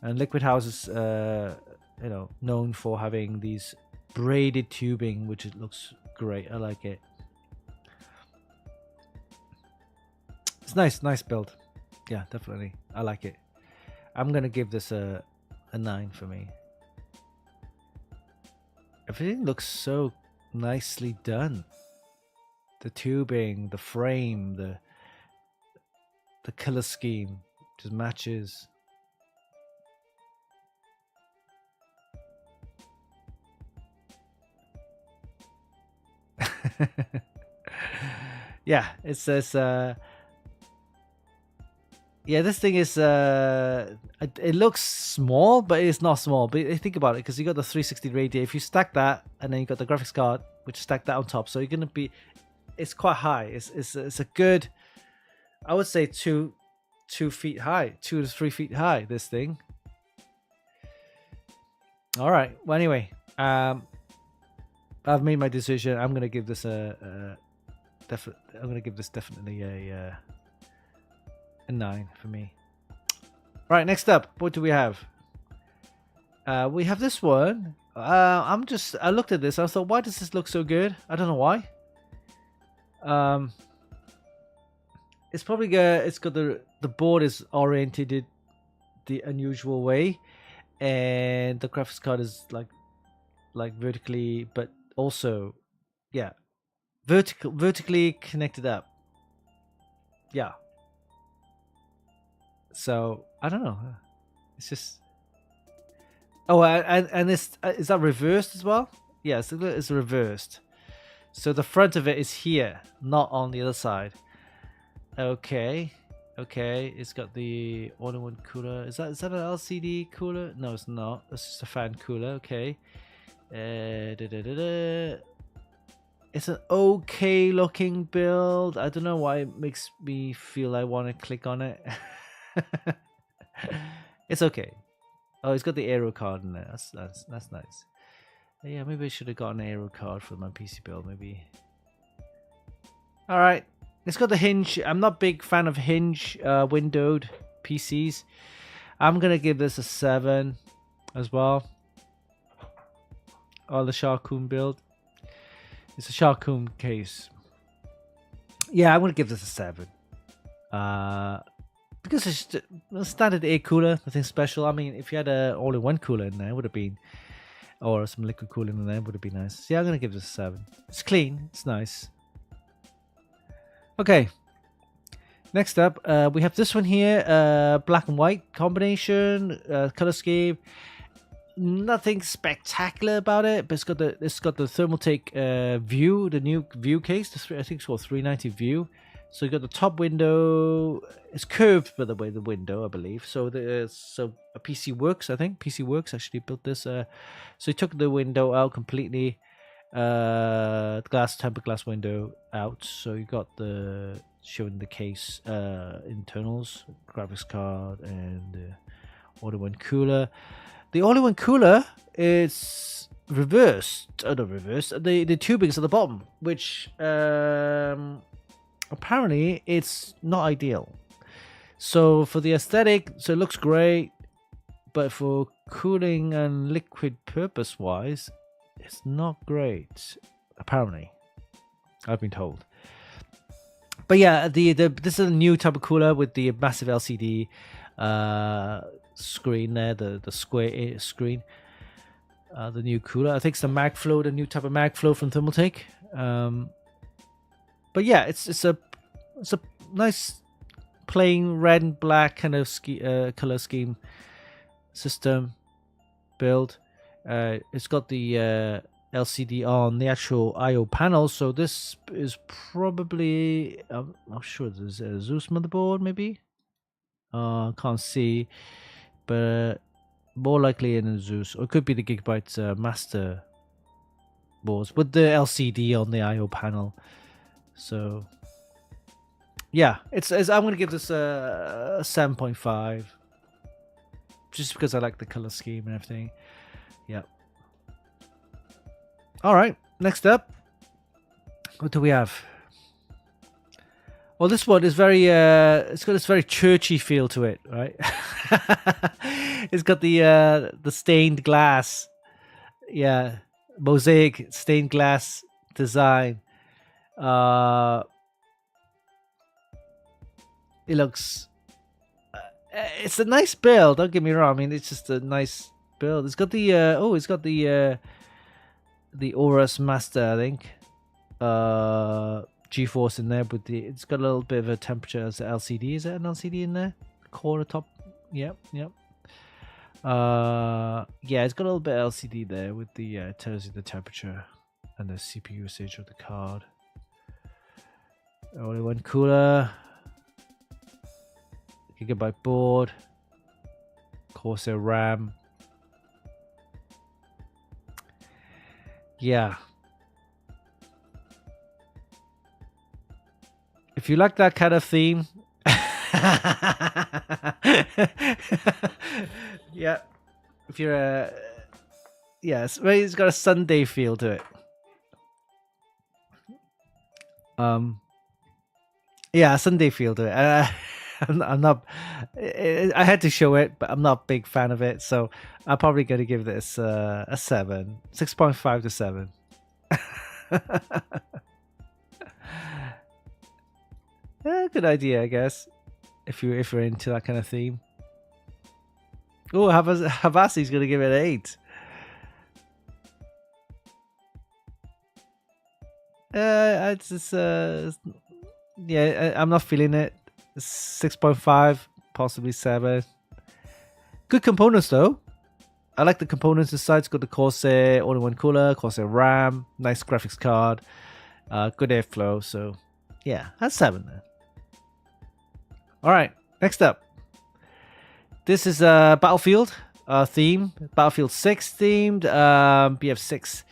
And Liquid House is known for having these braided tubing, which it looks great. I like it. It's nice build. Yeah, definitely. I like it. I'm gonna give this a 9 for me. Everything looks so nicely done. The tubing, the frame, the color scheme just matches. Yeah, it says yeah, this thing is it looks small, but it's not small. But think about it, because you got the 360 radiator. If you stack that, and then you got the graphics card, which stack that on top, so you're gonna be, it's quite high. It's a good, I would say 2 feet high, 2 to 3 feet high. This thing. All right. Well, anyway, I've made my decision. I'm gonna give this I'm gonna give this definitely a 9 for me. Right, next up, what do we have? We have this one. I looked at this. I thought, why does this look so good? I don't know why. It's probably it's got the board is oriented the unusual way, and the graphics card is like vertically, but also, yeah, vertically connected up. Yeah. So I don't know. It's just Oh, and is that reversed as well? Yes, it's reversed. So the front of it is here, not on the other side. Okay. Okay, it's got the all-in-one cooler. Is that an LCD cooler? No, it's not. It's just a fan cooler. Okay. It's an okay looking build. I don't know why it makes me feel I want to click on it. It's okay. Oh, it's got the aero card in there. That's nice. Yeah, maybe I should have got an aero card for my PC build. Maybe. All right. It's got the hinge. I'm not a big fan of hinge windowed PCs. I'm gonna give this a 7 as well. Oh, the Sharkoon build. It's a Sharkoon case. Yeah, I'm gonna give this a 7. Because it's just a standard air cooler, nothing special. I mean, if you had a all-in-one cooler in there, it would have been, or some liquid cooling in there, would have been nice. So yeah, I'm gonna give this a 7. It's clean. It's nice. Okay. Next up, we have this one here, black and white combination, color scheme. Nothing spectacular about it, but it's got the Thermaltake view, the new view case. I think it's called 390 view. So you got the top window. It's curved, by the way, the window, I believe. So a PC Works, I think PC Works actually built this. So he took the window out completely. Tempered glass window out. So you got the showing the case internals, graphics card, and all-in-one cooler. The all-in-one cooler is reversed. Not reversed. The tubing's at the bottom, which apparently it's not ideal. So for the aesthetic, so it looks great, but for cooling and liquid purpose wise, it's not great. Apparently, I've been told. But yeah, this is a new type of cooler with the massive LCD screen there, the square screen. The new cooler, I think it's the MagFlow, the new type of MagFlow from Thermaltake. But yeah, it's a nice plain red and black kind of color scheme system build. It's got the LCD on the actual I/O panel, so this is probably I'm not sure. There's a Zeus motherboard, maybe. Can't see, but more likely in a Zeus, or it could be the Gigabyte master boards with the LCD on the I/O panel. So yeah, I'm gonna give this a 7.5, just because I like the color scheme and everything. Yeah. All right. Next up, what do we have? Well, this one is very. It's got this very churchy feel to it, right? It's got the stained glass, yeah, mosaic stained glass design. It looks. It's a nice build. Don't get me wrong. I mean, it's just a nice build. It's got the it's got the Aorus Master, I think. GeForce in there with it's got a little bit of a temperature as an LCD. Is it an LCD in there? Corner top. Yep. Yeah, it's got a little bit of LCD there with the tells you the temperature and the CPU usage of the card. All-in-one cooler. Gigabyte board. Corsair RAM. Yeah. If you like that kind of theme, yeah. If you're a, yes, it's got a Sunday feel to it. Yeah, Sunday feel to it. I'm not. I had to show it, but I'm not a big fan of it, so I'm probably going to give this a 7, 6.5 to 7. Good idea, I guess. If you're into that kind of theme. Oh, Havasi's going to give it an 8. It's just, yeah, I'm not feeling it. 6.5, possibly 7. Good components though. I like the components inside. It's got the Corsair all-in-one cooler, Corsair RAM, nice graphics card, good airflow. So yeah, that's 7 then. All right, next up. This is a Battlefield theme, Battlefield 6 themed, BF6.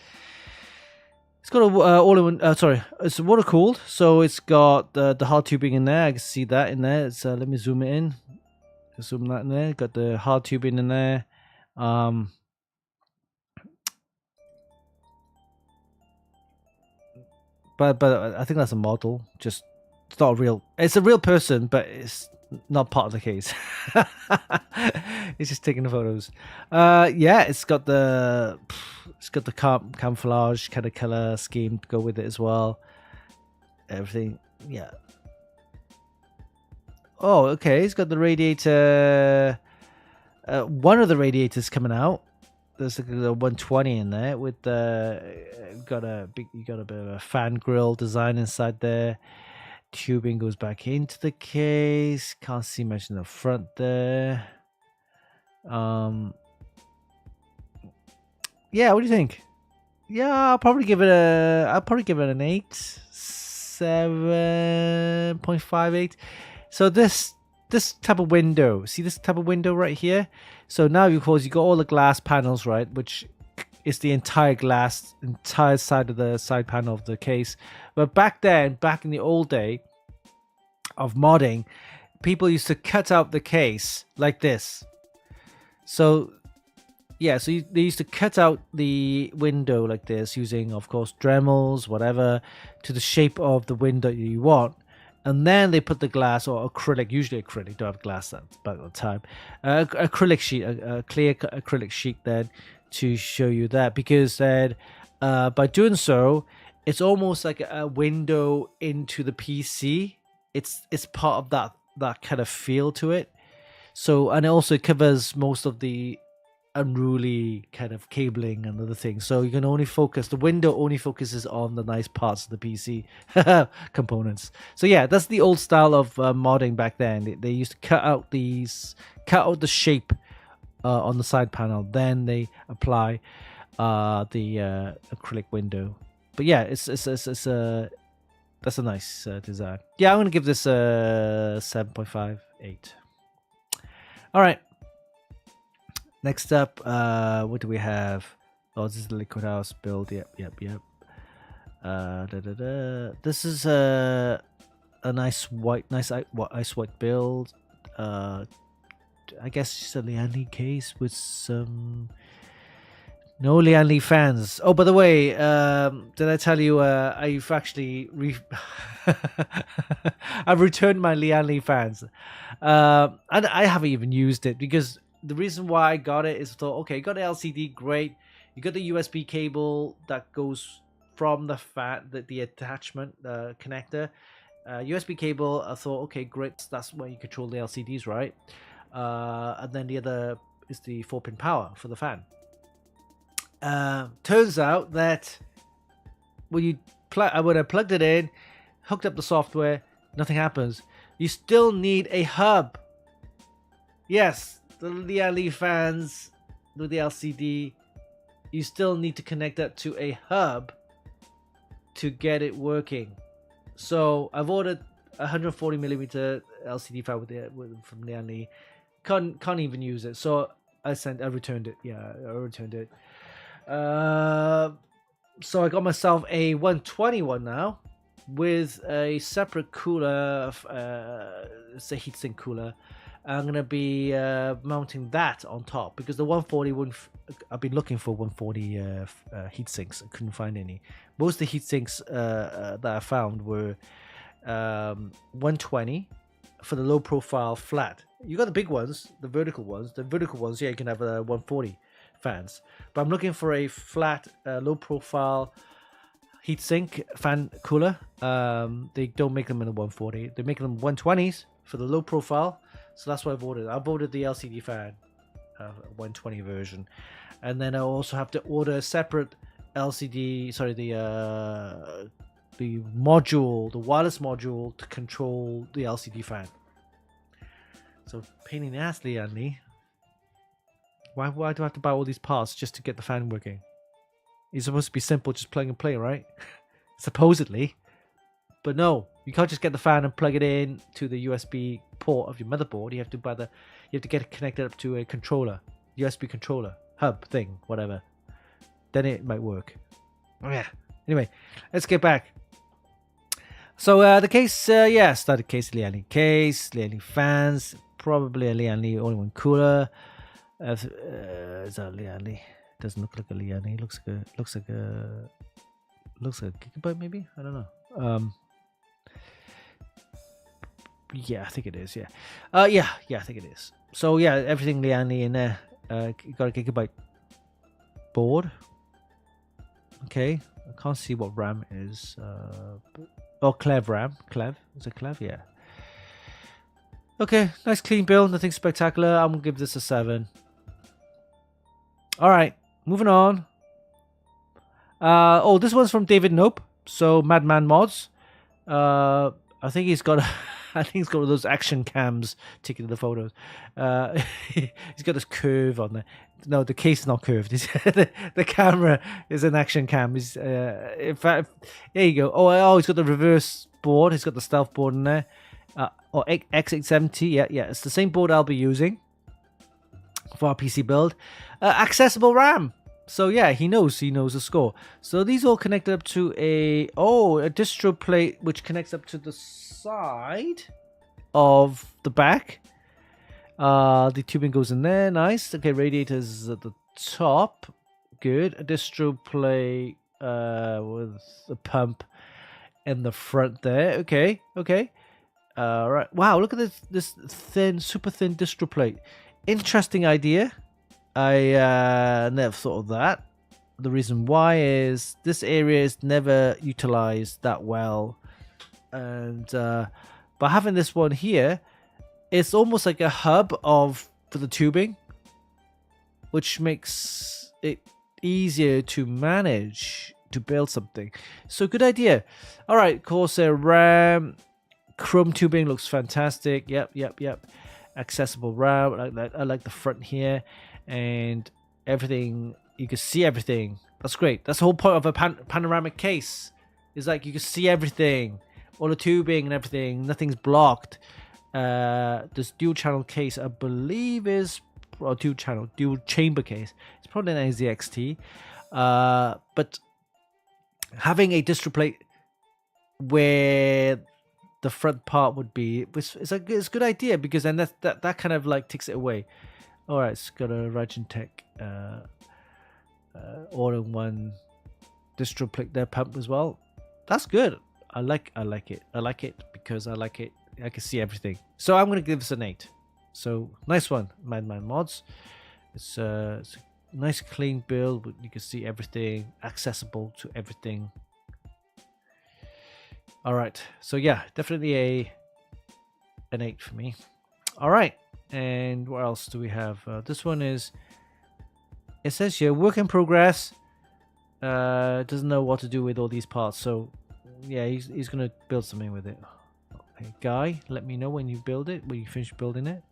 It's got a all-in-one. Sorry, it's water cooled, so it's got the hard tubing in there. I can see that in there. It's let me zoom it in. Zoom that in there. Got the hard tubing in there. But I think that's a model. Just it's not a real. It's a real person, but it's not part of the case. It's just taking the photos. Yeah, it's got the camouflage kind of color scheme to go with it as well. Everything, yeah. Oh, okay. It's got the radiator. One of the radiators coming out. There's a 120 in there with you got a bit of a fan grill design inside there. Tubing goes back into the case. Can't see much in the front there. Yeah, what do you think? Yeah, I'll probably give it an 8, 7.58. So this type of window, see this type of window right here? So now, of course, you got all the glass panels, right? Which is the entire side of the side panel of the case. But back in the old day of modding, people used to cut out the case like this. So yeah, they used to cut out the window like this using, of course, Dremels, whatever, to the shape of the window you want. And then they put the glass or acrylic, usually acrylic, don't have glass back at the time, acrylic sheet, a clear acrylic sheet then to show you that, because then by doing so, it's almost like a window into the PC. It's part of that kind of feel to it. So, and it also covers most of the unruly kind of cabling and other things, so you can only focus, the window only focuses on the nice parts of the PC components. So yeah, that's the old style of modding back then. They used to cut out the shape on the side panel, then they apply the acrylic window. But yeah, it's that's a nice design. Yeah, I'm gonna give this a 7.58. All right. Next up, what do we have? Oh, this is the Liquid House build. Yep. This is a nice ice white build. I guess it's a Lian Li case with some no Lian Li fans. Oh, by the way, did I tell you I've actually I've returned my Lian Li fans, and I haven't even used it because. The reason why I got it is I thought, okay, you got the LCD, great. You got the USB cable that goes from the the attachment connector. USB cable, I thought, okay, great. That's where you control the LCDs, right? And then the other is the 4-pin power for the fan. Turns out that when I plugged it in, hooked up the software, nothing happens. You still need a hub. Yes. The Lian Li fans with the LCD, you still need to connect that to a hub to get it working. So I've ordered a 140mm LCD fan from Lian Li. Can't even use it. So I returned it. Yeah, I returned it. So I got myself a 121 now with a separate cooler. It's a heatsink cooler. I'm going to be mounting that on top because the 140 I've been looking for 140 heat sinks. I couldn't find any. Most of the heat sinks that I found were 120 for the low profile flat. You got the big ones, the vertical ones. The vertical ones, yeah, you can have 140 fans. But I'm looking for a flat, low profile heatsink fan cooler. They don't make them in a 140. They make them 120s for the low profile. So that's what I've ordered. I've ordered the LCD fan, 120 version, and then I also have to order a separate LCD. Sorry, the module, the wireless module to control the LCD fan. So pain in the ass, Lian Li. Why do I have to buy all these parts just to get the fan working? It's supposed to be simple, just plug and play, right? Supposedly. But no, you can't just get the fan and plug it in to the USB port of your motherboard. You have to get it connected up to a controller, USB controller, hub thing, whatever. Then it might work. Oh yeah. Anyway, let's get back. So the case, started case, Lian fans, probably a Lian only one cooler. Is that Lian? Doesn't look like a Lian. Looks like a Gigabyte maybe. I don't know. Yeah, I think it is. Yeah. I think it is. So yeah, everything Lian in there. Got a Gigabyte board. Okay, I can't see what RAM is. Clev RAM. Clev? Is it Clev? Yeah. Okay, nice clean build. Nothing spectacular. I'm gonna give this a 7. All right, moving on. This one's from David Nope. So Madman Mods. I think he's got. I think he's got one of those action cams taking the photos. He's got this curve on there. No, the case is not curved. The camera is an action cam. In fact, there you go. Oh, he's got the reverse board. He's got the stealth board in there. X870. Yeah. It's the same board I'll be using for our PC build. Accessible RAM. So yeah, he knows the score. So these all connected up to a distro plate which connects up to the side of the back. The tubing goes in there, nice. Okay, radiators at the top, good. A distro plate with a pump in the front there. Okay. Right. Wow, look at this thin, super thin distro plate. Interesting idea. I never thought of that. The reason why is this area is never utilized that well, and by having this one here, it's almost like a hub for the tubing, which makes it easier to manage to build something. So good idea. All right, Corsair RAM, chrome tubing looks fantastic. Yep. Accessible RAM. I like the front here. And everything, you can see everything. That's great. That's the whole point of a panoramic case. Is like you can see everything, all the tubing and everything. Nothing's blocked. This dual channel case, I believe, is dual chamber case. It's probably an NZXT. But having a distro plate where the front part would be, it's a good idea, because then that kind of like takes it away. All right, it's got a Ragentech all-in-one distro plate there, pump as well. That's good. I like it. I like it because I like it. I can see everything. So I'm gonna give this an 8. So nice one, Madman Mods. It's a nice clean build. You can see everything, accessible to everything. All right. So yeah, definitely an 8 for me. All right. And what else do we have? This one is, it says here, work in progress. Doesn't know what to do with all these parts. So yeah, he's going to build something with it. Okay, Guy, let me know when you build it, when you finish building it.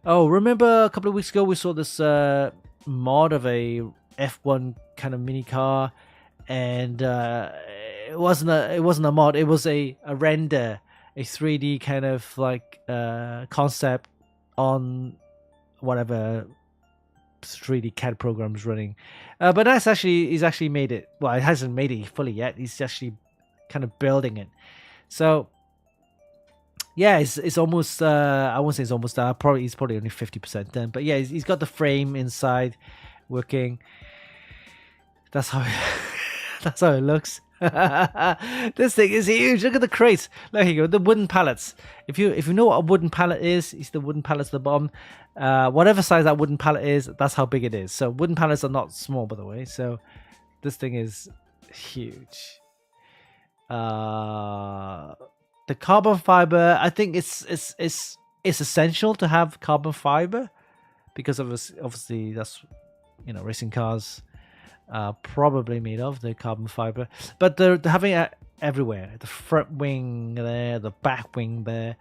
Oh, remember a couple of weeks ago we saw this mod of a F1 kind of mini car, and it wasn't a mod, it was a render, a 3D kind of like concept on whatever 3D CAD programs running, but he's actually made it. Well, it hasn't made it fully yet. He's actually kind of building it. So yeah, it's almost. I won't say it's almost. He's probably only 50% done. But yeah, he's got the frame inside working. That's how. That's how it looks. This thing is huge. Look at the crates. There you go. The wooden pallets. If you know what a wooden pallet is, it's the wooden pallets at the bottom. Whatever size that wooden pallet is, that's how big it is. So wooden pallets are not small, by the way. So this thing is huge. The carbon fiber, I think it's essential to have carbon fiber, because obviously that's, racing cars probably made of the carbon fiber, but they're having it everywhere. The front wing there, the back wing there.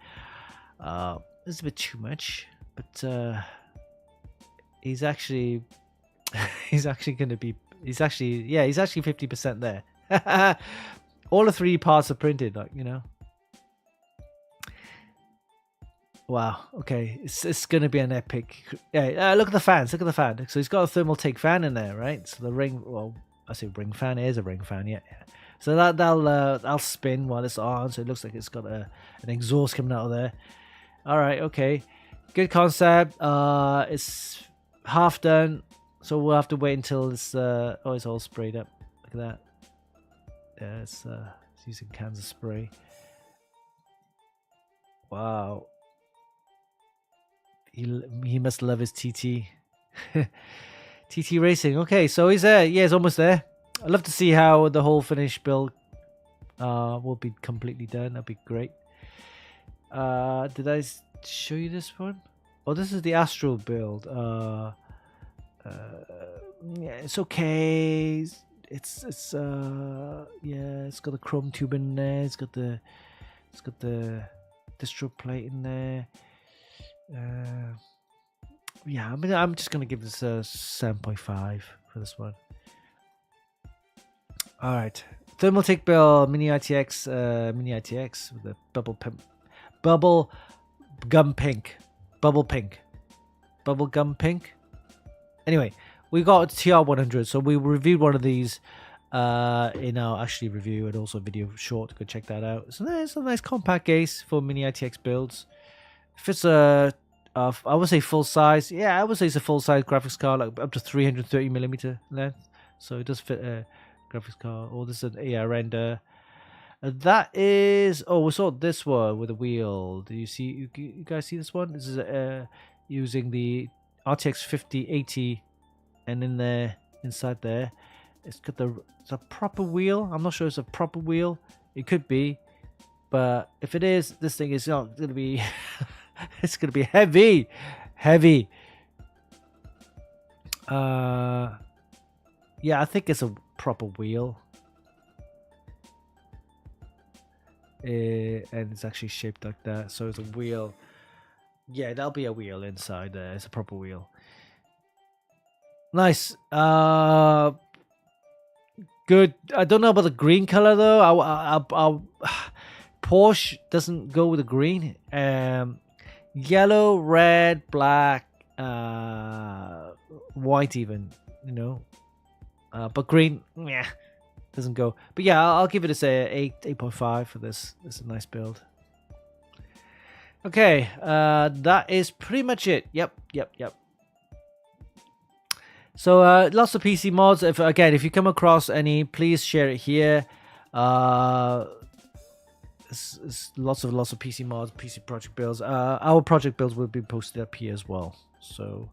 It's a bit too much, but he's actually he's actually going to be he's actually 50% there. All the 3 parts are printed, like, you know. Wow. Okay, it's going to be an epic. Yeah. Look at the fans. Look at the fan. So he's got a thermal take fan in there, right? So the ring. Well, I say ring fan. It is a ring fan. Yeah. So that'll spin while it's on. So it looks like it's got an exhaust coming out of there. All right. Okay. Good concept. It's half done. So we'll have to wait until it's it's all sprayed up. Look at that. Yeah, it's using cans of spray. Wow. He must love his TT. TT racing. Okay, so he's there. Yeah, he's almost there. I'd love to see how the whole finished build will be completely done. That'd be great. Did I show you this one? Oh, this is the Astral build. Yeah, it's okay. It's got a chrome tube in there. It's got the distro plate in there. Yeah, I mean, I'm just gonna give this a 7.5 for this one. All right, Thermaltake Bill Mini ITX with the bubble gum pink. Anyway, we got TR100, so we reviewed one of these in our actually review and also video short. Go check that out. So it's a nice compact case for Mini ITX builds. If it's I would say full size. Yeah, I would say it's a full size graphics card, like up to 330mm length. So it does fit a graphics card. Oh, this is an AR render. That is. Oh, we saw this one with a wheel. Do you see? You guys see this one? This is using the RTX 5080, and in there, inside there, it's got it's a proper wheel. I'm not sure it's a proper wheel. It could be, but if it is, this thing is not going to be. It's going to be heavy. Yeah, I think it's a proper wheel. And it's actually shaped like that, so it's a wheel. Yeah, that'll be a wheel inside there. It's a proper wheel. Nice. Good. I don't know about the green color though. I'll Porsche doesn't go with the green. Yellow, red, black, white even, you know. But green, yeah, doesn't go. But yeah, I'll give it a 8.5 for this. It's a nice build. Okay, that is pretty much it. Yep. So lots of PC mods. If you come across any, please share it here. It's lots of PC mods, PC project builds. Our project builds will be posted up here as well. So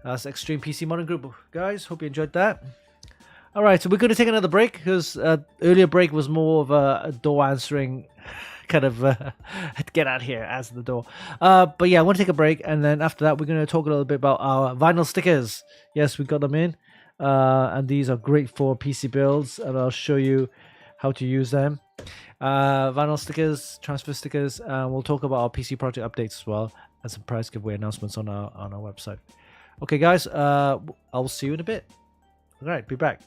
that's Extreme PC Modding Group, guys. Hope you enjoyed that. All right, so we're going to take another break because earlier break was more of a door answering kind of get out here, answer the door. But yeah, I want to take a break, and then after that, we're going to talk a little bit about our vinyl stickers. Yes, we got them in, and these are great for PC builds, and I'll show you how to use them. Vinyl stickers, transfer stickers. We'll talk about our PC project updates as well, and some prize giveaway announcements on our website. Okay, guys, I'll see you in a bit. All right, be back.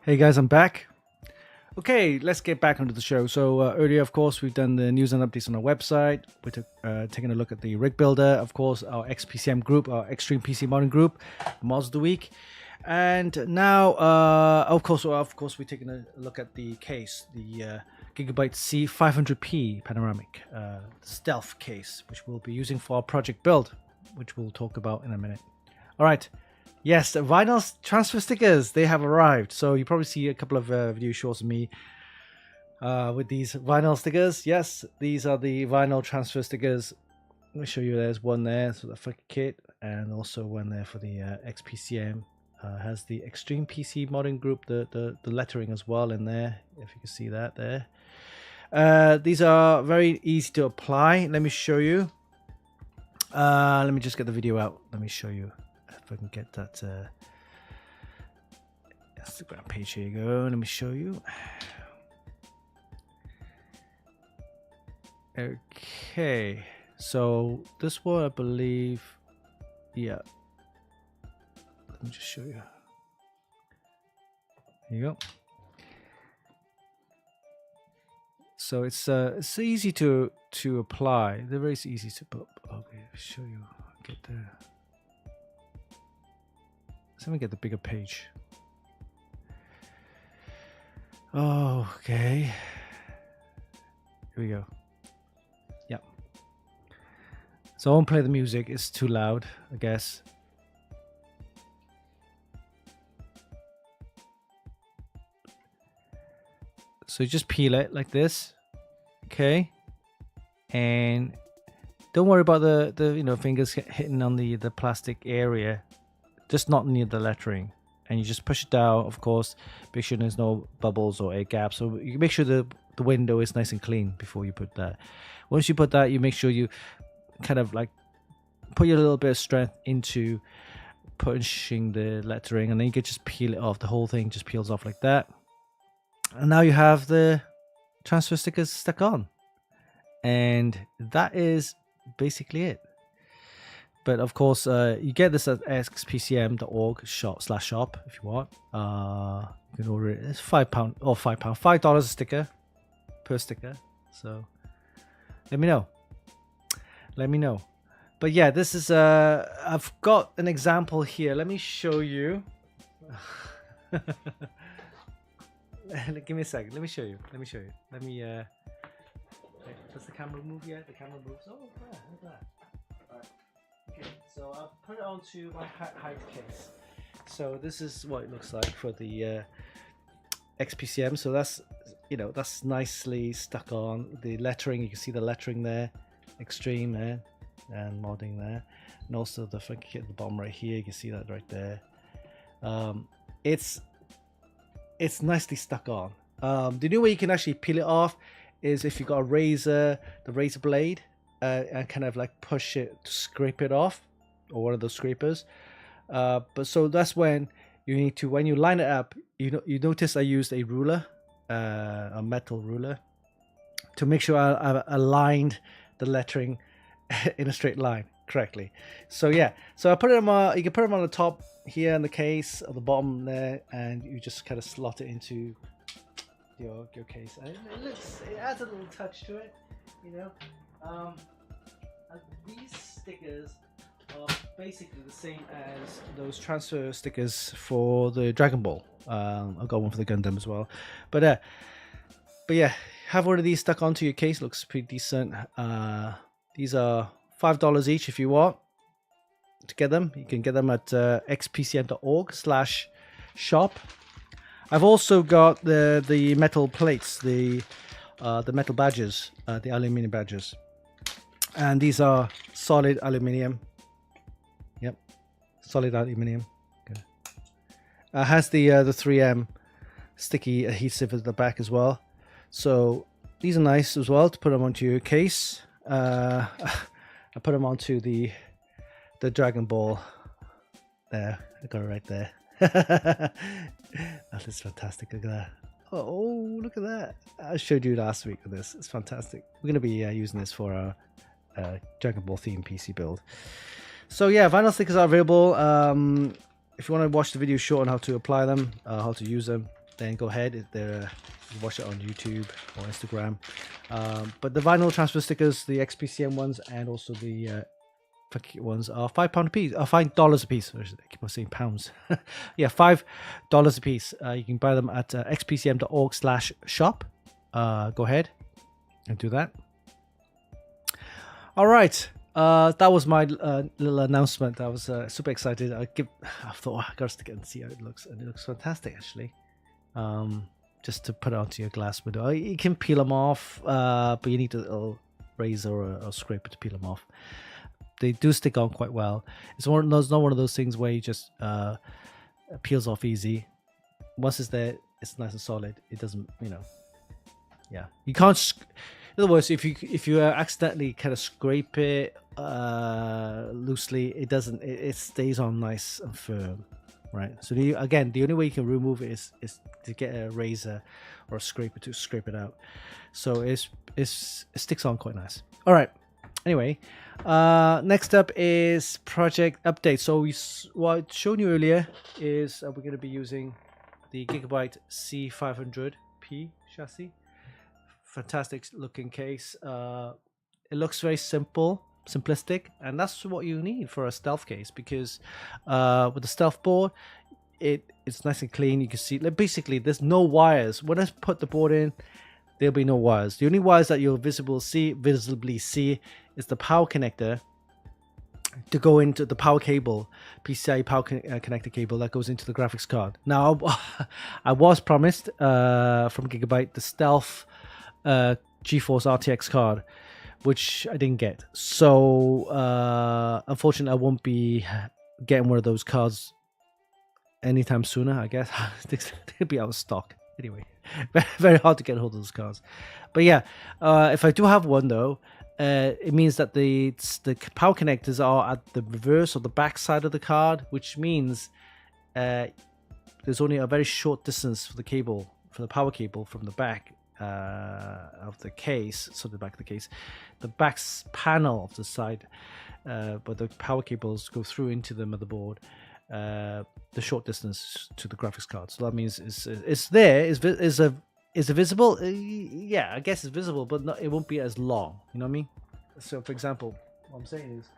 Hey guys, I'm back. Okay, let's get back onto the show. So earlier, of course, we've done the news and updates on our website. We're taking a look at the rig builder, of course, our XPCM group, our Extreme PC Modern group, mods of the week. And now, of course, we're taking a look at the case, the Gigabyte C500P panoramic stealth case, which we'll be using for our project build, which we'll talk about in a minute. All right. Yes, the vinyl transfer stickers, they have arrived. So you probably see a couple of video shorts of me with these vinyl stickers. Yes, these are the vinyl transfer stickers. Let me show you. There's one there for the Funkykit, and also one there for the XPCM. Has the Extreme PC Modern group, the lettering as well in there, if you can see that there. These are very easy to apply. Let me show you. Let me just get the video out. Let me show you. If I can get that Instagram page, here you go. Let me show you. Okay, so this one I believe, yeah. Let me just show you. Here you go. So it's easy to apply. They're very easy to put. Okay, show you. Get there. Let me get the bigger page. Oh, okay. Here we go. Yeah. So I won't play the music. It's too loud, I guess. So you just peel it like this. Okay. And don't worry about the fingers hitting on the plastic area. Just not near the lettering, and you just push it down. Of course, make sure there's no bubbles or air gaps. So you make sure the window is nice and clean before you put that. Once you put that, you make sure you kind of like put your little bit of strength into pushing the lettering, and then you can just peel it off. The whole thing just peels off like that, and now you have the transfer stickers stuck on, and that is basically it. But of course, you get this at xpcm.org/shop if you want. You can order it. It's £5 or $5 a sticker per sticker. So let me know. But yeah, this is I've got an example here. Let me show you. Give me a second. Let me show you. Let me. Does the camera move yet? The camera moves. Oh, yeah, look at that. Okay, so I'll put it onto my hide case. So this is what it looks like for the XPCM. So that's that's nicely stuck on. The lettering, you can see the lettering there, Extreme there, and modding there, and also the Funkykit at the bottom right here. You can see that right there. It's nicely stuck on. The new way you can actually peel it off is if you got a razor, the razor blade. And kind of like push it to scrape it off, or one of those scrapers. But so that's when you need to, when you line it up, you notice I used a ruler, a metal ruler, to make sure I aligned the lettering in a straight line correctly. So yeah, so I put them on. You can put them on the top here in the case, or the bottom there, and you just kind of slot it into your case. And it adds a little touch to it, these stickers are basically the same as those transfer stickers for the Dragon Ball. I've got one for the Gundam as well. But yeah, have one of these stuck onto your case. Looks pretty decent. These are $5 each if you want to get them. You can get them at xpcm.org/shop. I've also got the metal plates, the metal badges, the aluminium badges. And these are solid aluminium. Yep, solid aluminium. Okay. Has the 3M sticky adhesive at the back as well. So these are nice as well to put them onto your case. I put them onto the Dragon Ball. There, I got it right there. That is fantastic. Look at that. Oh, look at that. I showed you last week with this. It's fantastic. We're going to be using this for our Dragon Ball theme PC build. So yeah, vinyl stickers are available. If you want to watch the video short on how to apply them, how to use them, then go ahead. You can watch it on YouTube or Instagram. But the vinyl transfer stickers, the XPCM ones, and also the Funkykit ones are £5 a piece, $5 a piece. I keep on saying pounds. Yeah, $5 a piece. You can buy them at xpcm.org/shop. Go ahead and do that. All right. That was my little announcement. I was super excited. I thought, I got to stick it and see how it looks, and it looks fantastic actually. Just to put it onto your glass window. You can peel them off, but you need a little razor or a scraper to peel them off. They do stick on quite well. It's not one of those things where you just peels off easy. Once it's there, it's nice and solid. It doesn't, yeah. You can't. In other words, if you accidentally kind of scrape it loosely, it doesn't. It stays on nice and firm, right? So the only way you can remove it is to get a razor or a scraper to scrape it out. So it sticks on quite nice. All right. Anyway, next up is project update. So what I'd shown you earlier is we're going to be using the Gigabyte C500P chassis. Fantastic looking case. It looks very simplistic, and that's what you need for a stealth case, because with the stealth board, it's nice and clean. You can see basically there's no wires. When I put the board in, there'll be no wires. The only wires that you'll visibly see is the power connector to go into the power cable, PCIe power connector cable that goes into the graphics card. Now, I was promised from Gigabyte the Stealth GeForce RTX card, which I didn't get. So, unfortunately, I won't be getting one of those cards anytime sooner, I guess. They'll be out of stock. Anyway, very hard to get hold of those cards. But yeah, if I do have one though, it means that the power connectors are at the reverse or the back side of the card, which means there's only a very short distance for the power cable from the back of the case. So the back of the case, the back panel of the side, but the power cables go through into the motherboard. The short distance to the graphics card. So that means it's there. Is it visible? Yeah, I guess it's visible, but it won't be as long. You know what I mean? So, for example, what I'm saying is,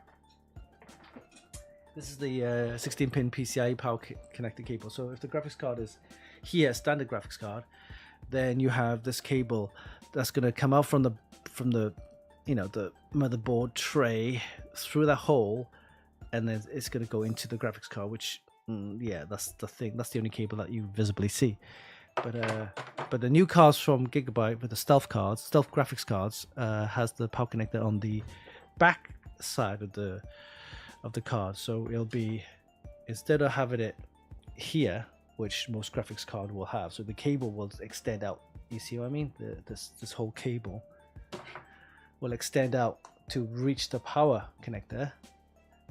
this is the 16-pin PCIe power connector cable. So if the graphics card is here, standard graphics card, then you have this cable that's going to come out from the the motherboard tray through that hole, and then it's going to go into the graphics card, which yeah, that's the thing. That's the only cable that you visibly see. But the new cards from Gigabyte with the stealth graphics cards, has the power connector on the back side of the card. So it'll be, instead of having it here, which most graphics card will have, so the cable will extend out. You see what I mean? This whole cable will extend out to reach the power connector,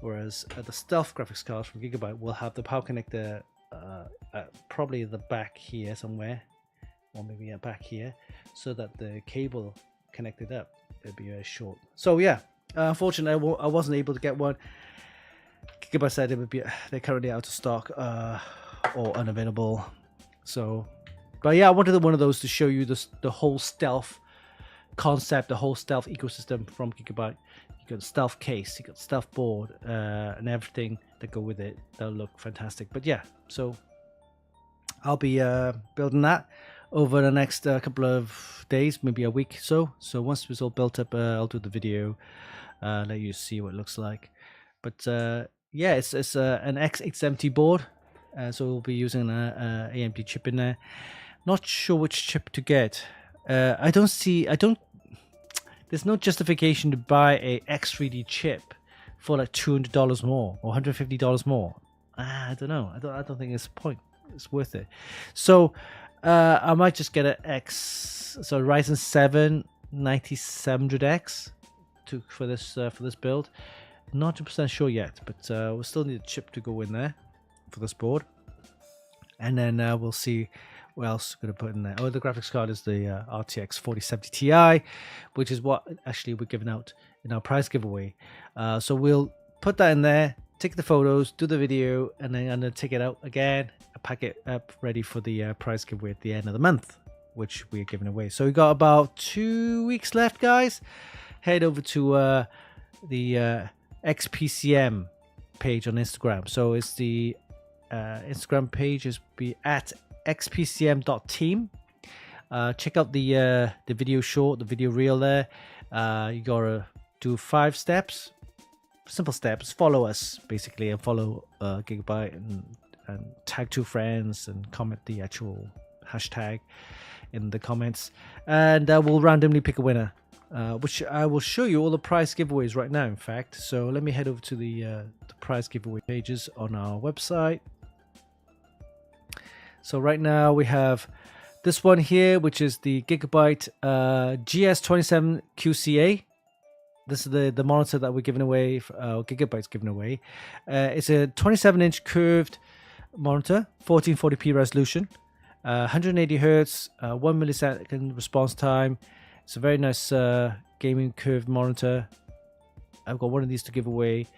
whereas the stealth graphics cards from Gigabyte will have the power connector probably the back here somewhere, or maybe back here, so that the cable connected up, it'll be very short. So yeah, unfortunately I wasn't able to get one. Gigabyte said they're currently out of stock or unavailable. So, but yeah, I wanted one of those to show you the whole stealth concept, the whole stealth ecosystem from Gigabyte. You got the stealth case, you got the stealth board, and everything that go with it. That'll look fantastic. But yeah, so I'll be building that over the next couple of days, maybe a week. So once it's all built up, I'll do the video, let you see what it looks like. But yeah, it's an X870 board, so we'll be using an AMD chip in there. Not sure which chip to get. There's no justification to buy a X3D chip for like $200 more or $150 more. I don't know. I don't think it's a point. It's worth it. So I might just get an Ryzen 7 9700X for this build. Not 100% sure yet, but we'll still need a chip to go in there for this board, and then we'll see what else we're going to put in there. Oh, the graphics card is the RTX 4070 Ti, which is what actually we're giving out in our prize giveaway. So we'll put that in there, take the photos, do the video, and then I'm going to take it out again, packet up ready for the prize giveaway at the end of the month, which we're giving away. So we got about 2 weeks left, guys. Head over to the XPCM page on Instagram. So it's the Instagram page is be at xpcm.team. Check out the video short, the video reel there. You gotta do 5 steps, simple steps. Follow us basically, and follow Gigabyte, and tag 2 friends and comment the actual hashtag in the comments, and we'll randomly pick a winner, which I will show you all the prize giveaways right now, in fact. So let me head over to the prize giveaway pages on our website. So right now we have this one here, which is the Gigabyte GS27QCA. This is the monitor that we're giving away, Gigabyte's giving away. It's a 27-inch curved monitor, 1440p resolution, 180 hertz, 1 millisecond response time. It's a very nice gaming curved monitor. I've got one of these to give away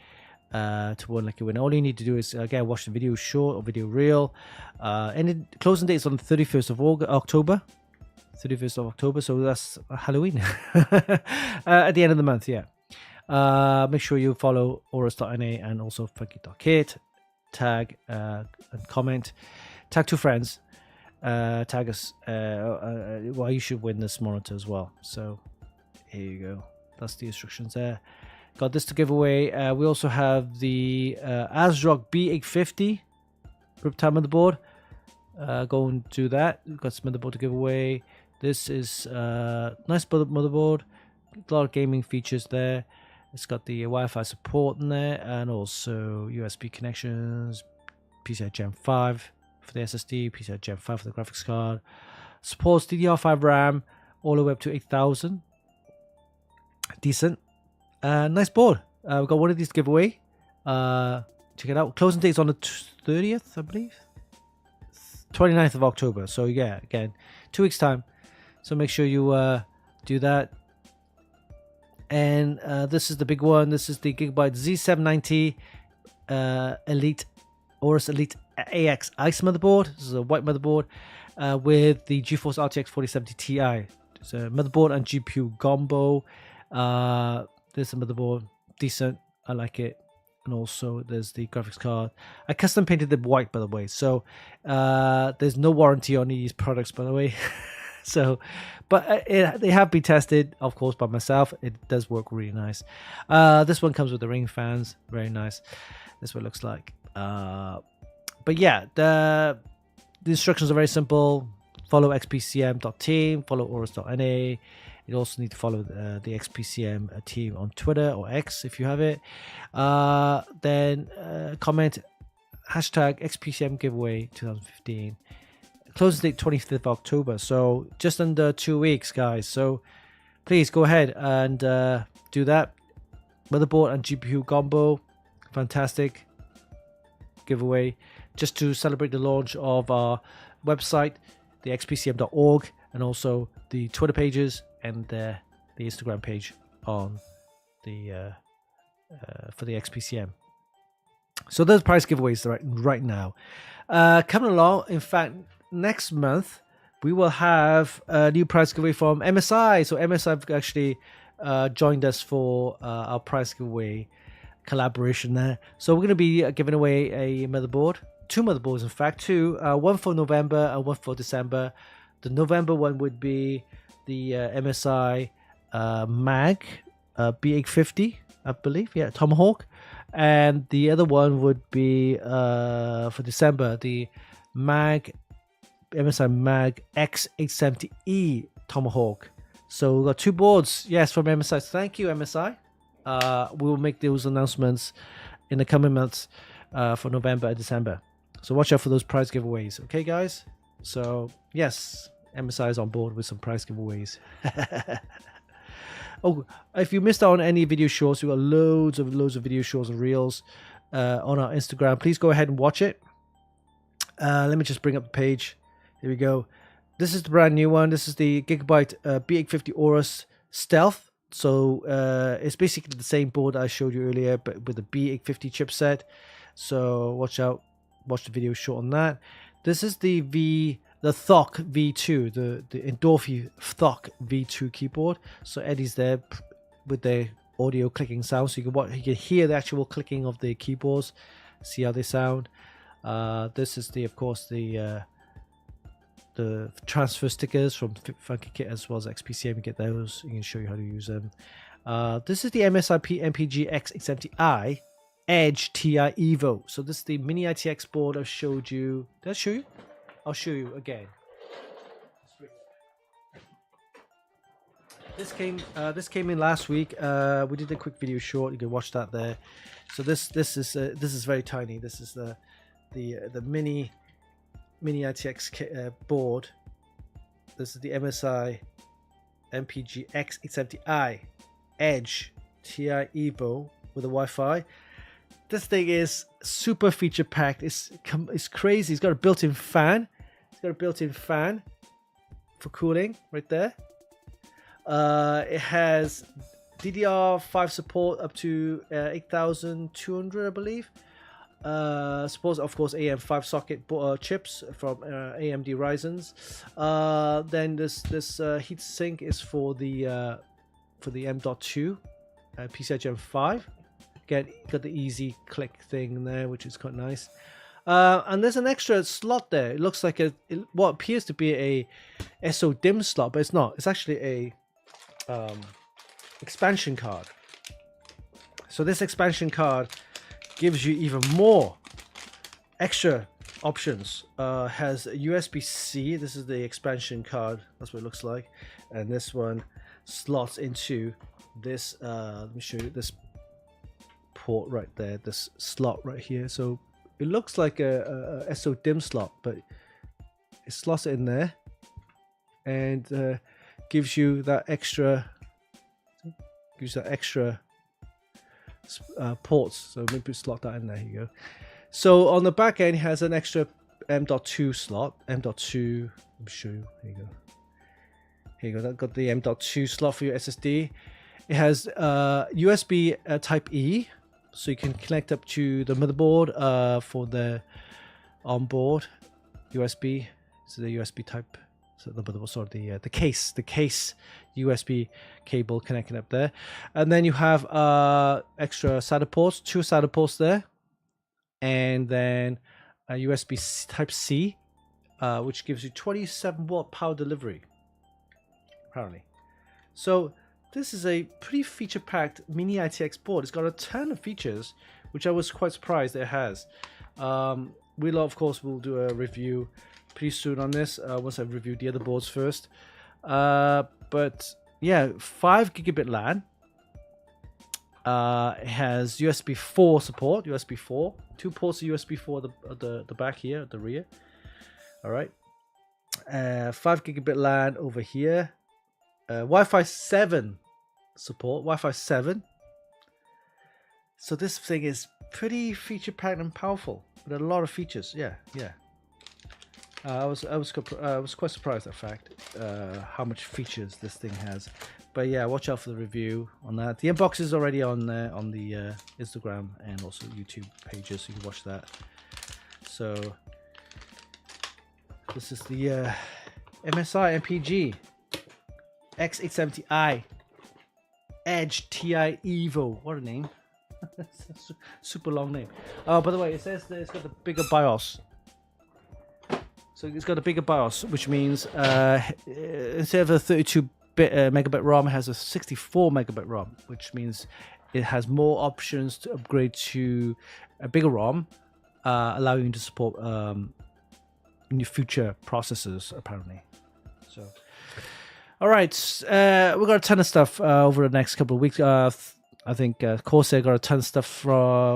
to one lucky winner. All you need to do is again watch the video short or video reel. And the closing date is on the 31st of October. 31st of October, so that's Halloween. At the end of the month, yeah. Make sure you follow Aorus.na and also Funkykit. Tag and comment. Tag 2 friends. Tag us. Well, you should win this monitor as well. So here you go. That's the instructions there. Got this to give away. We also have the ASRock B850 Riptide motherboard. Go and do that. We've got some motherboard to give away. This is nice motherboard. A lot of gaming features there. It's got the Wi-Fi support in there, and also USB connections, PCI Gen 5 for the SSD, PCI Gen 5 for the graphics card. Supports DDR5 RAM all the way up to 8000. Decent. Nice board. We've got one of these to give away. Check it out. Closing date is on the 30th, I believe. 29th of October. So yeah, again, 2 weeks time. So make sure you do that. And this is the big one. This is the Gigabyte Z790 Elite Aorus Elite AX Ice motherboard. This is a white motherboard with the GeForce RTX 4070 Ti. It's a motherboard and GPU combo. There's a motherboard, decent. I like it. And also there's the graphics card. I custom painted them white, by the way. So there's no warranty on these products, by the way. So, but they have been tested, of course, by myself. It does work really nice. This one comes with the ring fans, very nice. This is what it looks like. But yeah, the instructions are very simple. Follow xpcm.team, follow aorus.na. You also need to follow the XPCM team on Twitter or X if you have it. Then comment hashtag XPCM giveaway 2015. Closing date 25th of October. So just under 2 weeks, guys. So please go ahead and do that. Motherboard and GPU combo. Fantastic giveaway. Just to celebrate the launch of our website, the xpcm.org, and also the Twitter pages and the Instagram page on the for the XPCM. So those prize giveaways right now. Coming along, in fact, next month we will have a new prize giveaway from MSI. So MSI have actually joined us for our prize giveaway collaboration there. So we're going to be giving away a motherboard, 2 motherboards, in fact, 2, one for November and one for December. The November one would be the MSI Mag B850, I believe, yeah, Tomahawk, and the other one would be for December, the MSI Mag X870E Tomahawk. So we've got 2 boards, yes, from MSI. So thank you, MSI. We will make those announcements in the coming months for November and December. So watch out for those prize giveaways, okay, guys? So yes, MSI is on board with some prize giveaways. Oh, if you missed out on any video shorts, we've got loads of video shorts and reels on our Instagram. Please go ahead and watch it. Let me just bring up the page. Here we go. This is the brand new one. This is the Gigabyte B850 Aorus Stealth. So it's basically the same board I showed you earlier, but with the B850 chipset. So watch out. watch the video short on that. This is the THOC V2, the Endorphy THOC V2 keyboard. So Eddie's there with the audio clicking sound, so you can hear the actual clicking of the keyboards, see how they sound. This is of course the transfer stickers from Funkykit as well as XPCM. You get those. You can show you how to use them. This is the MSI MPG X870i Edge TI Evo. So this is the mini ITX board I've showed you. Did I show you? I'll show you again. This came in last week. We did a quick video short. You can watch that there. So this is very tiny. This is the mini ITX board. This is the MSI MPG X870i Edge TI Evo with a Wi-Fi. This thing is super feature packed. It's crazy. It's got a built-in fan. It's got a built-in fan for cooling right there. It has DDR5 support up to 8200, I believe. Supports, of course, AM5 socket chips from AMD Ryzen's. Then this heat sink is for the M.2 PCI Gen 5. Again, got the easy click thing there, which is quite nice. And there's an extra slot there. It looks like what appears to be a SO DIMM slot, but it's not. It's actually a expansion card. So this expansion card gives you even more extra options. Has USB-C. This is the expansion card. That's what it looks like. And this one slots into this. Let me show you this port right there. This slot right here. So it looks like a SO DIMM slot, but it slots it in there and gives you that extra. Ports. So maybe slot that in there. Here you go. So on the back end, it has an extra M.2 slot. M.2. Let me show you. Here you go. Here you go. That got the M.2 slot for your SSD. It has USB Type E, so you can connect up to the motherboard for the onboard USB. So the USB Type. So the motherboard, sorry, the case USB cable connecting up there, and then you have extra SATA ports, 2 SATA ports there, and then a USB Type C, which gives you 27-watt power delivery, apparently. So this is a pretty feature-packed mini ITX board. It's got a ton of features, which I was quite surprised it has. We'll of course will do a review pretty soon on this once I've reviewed the other boards first. But yeah, 5 gigabit LAN. It has USB 4 support, USB 4, 2 ports of USB 4 at the back here, at the rear. All right, 5 gigabit LAN over here. Wi-Fi 7 support, Wi-Fi 7. So this thing is pretty feature packed and powerful with a lot of features. Yeah. I was quite surprised at fact how much features this thing has. But yeah, watch out for the review on that. The unbox is already on the Instagram and also YouTube pages, so you can watch that. So this is the MSI MPG X870i Edge TI Evo. What a name! Super long name. Oh, by the way, it says that it's got the bigger BIOS. So it's got a bigger BIOS, which means instead of a 32-bit megabit ROM, it has a 64 megabit ROM, which means it has more options to upgrade to a bigger ROM, allowing you to support new future processors, apparently. So, all right, we've got a ton of stuff over the next couple of weeks. I think Corsair got a ton of stuff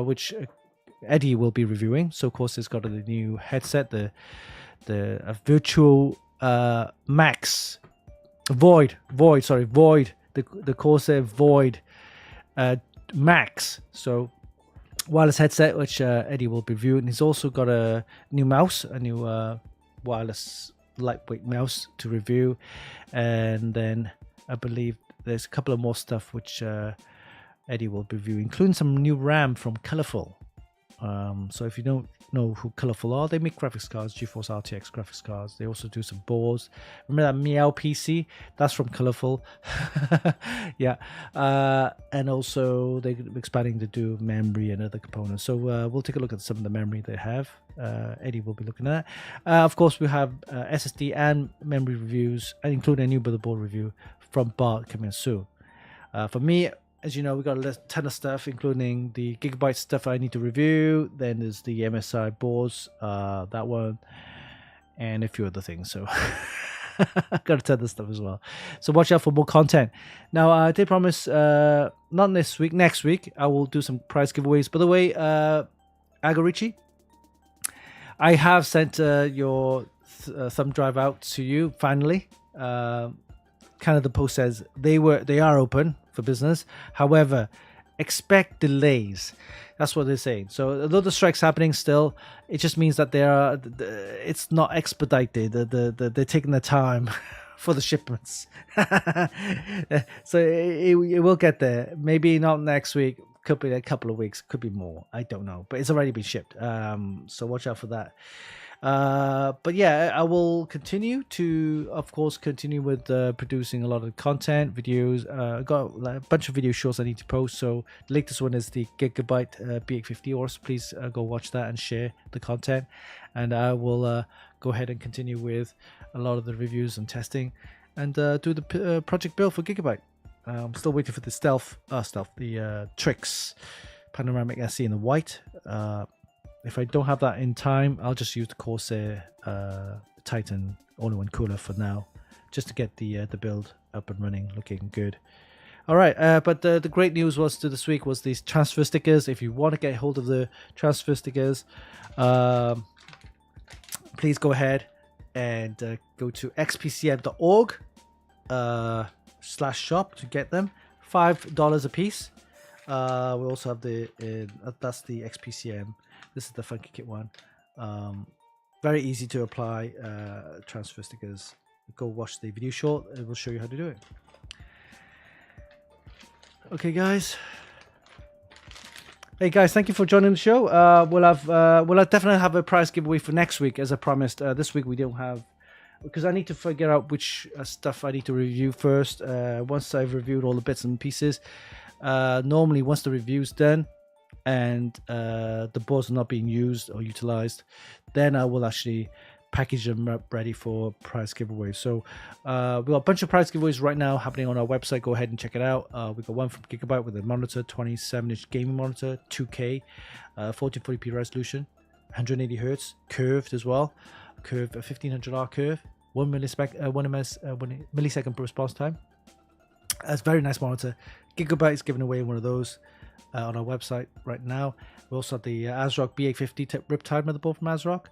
which Eddie will be reviewing. So Corsair's got a new headset, the virtual Max Void, the Corsair Void Max. So wireless headset, which Eddie will be reviewing. He's also got a new mouse, a new wireless lightweight mouse to review, and then I believe there's a couple of more stuff which Eddie will be reviewing, including some new RAM from Colorful. So if you don't know who Colorful are, they make graphics cards, GeForce RTX graphics cards. They also do some boards. Remember that Meow PC? That's from Colorful. Yeah. And also they're expanding to do memory and other components. So we'll take a look at some of the memory they have. Eddie will be looking at that. Of course, we have SSD and memory reviews, including a new motherboard review from Bart coming soon. For me, as you know, we got a ton of stuff, including the Gigabyte stuff I need to review. Then there's the MSI boards, that one, and a few other things. So I've got a ton of stuff as well. So watch out for more content. Now, I did promise, not this week, next week, I will do some prize giveaways. By the way, Agorici, I have sent your thumb drive out to you finally. Kind of the post says they are open for business. However, expect delays. That's what they're saying. So although the strike's happening still, it just means that it's not expedited. They're taking the time for the shipments. So it will get there. Maybe not next week. Could be a couple of weeks. Could be more. I don't know. But it's already been shipped. So watch out for that. But yeah, I will continue to, of course, continue with producing a lot of content, videos. I got a bunch of video shorts I need to post. So the latest one is the Gigabyte B850 Ors. Please go watch that and share the content. And I will go ahead and continue with a lot of the reviews and testing, and do the project build for Gigabyte. I'm still waiting for the the Trix Panoramic SE in the white. If I don't have that in time, I'll just use the Corsair Titan all-in-one cooler for now, just to get the build up and running, looking good. All right, but the great news was this week was these transfer stickers. If you want to get hold of the transfer stickers, please go ahead and go to xpcm.org /shop to get them. $5 a piece. We also have that's the XPCM. This is the Funkykit one. Very easy to apply transfer stickers. Go watch the video short. It will show you how to do it. Okay, guys. Hey guys, thank you for joining the show. We'll definitely have a prize giveaway for next week, as I promised. This week we don't have, because I need to figure out which stuff I need to review first. Once I've reviewed all the bits and pieces, normally once the review's done and the boards are not being used or utilized, then I will actually package them up ready for prize giveaways. So we've got a bunch of prize giveaways right now happening on our website. Go ahead and check it out. We've got one from Gigabyte with a monitor, 27-inch gaming monitor, 2K, 1440p resolution, 180 hertz, curved as well, a 1500R curve, 1 millisecond response time. That's a very nice monitor. Gigabyte is giving away one of those on our website right now. We also have the ASRock B850 Riptide motherboard from ASRock.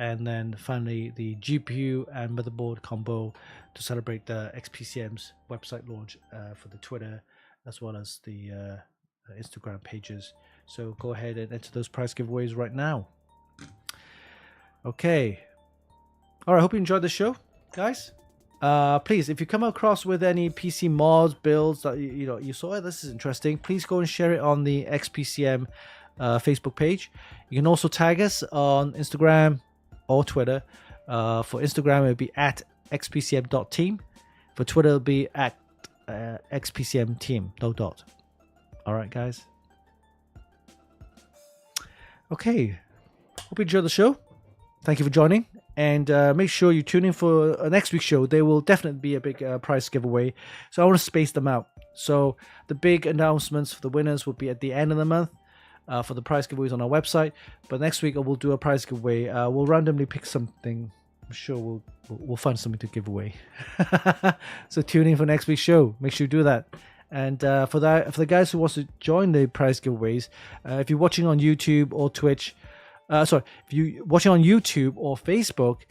And then finally the GPU and motherboard combo to celebrate the XPCM's website launch for the Twitter as well as the Instagram pages. So go ahead and enter those prize giveaways right now. Okay. All right. Hope you enjoyed the show, guys. Please, if you come across with any PC mods, builds that you saw, it, this is interesting, please go and share it on the XPCM Facebook page. You can also tag us on Instagram or Twitter. For Instagram, it'll be at xpcm.team. For Twitter, it'll be at xpcmteam. No dot. All right, guys. Okay. Hope you enjoyed the show. Thank you for joining. And make sure you tune in for next week's show. There will definitely be a big prize giveaway. So I want to space them out. So the big announcements for the winners will be at the end of the month. For the prize giveaways on our website, but next week we'll do a prize giveaway. We'll randomly pick something. I'm sure we'll find something to give away. So tune in for next week's show. Make sure you do that. And for the guys who want to join the prize giveaways, if you're watching on YouTube or Twitch, if you're watching on YouTube or Facebook,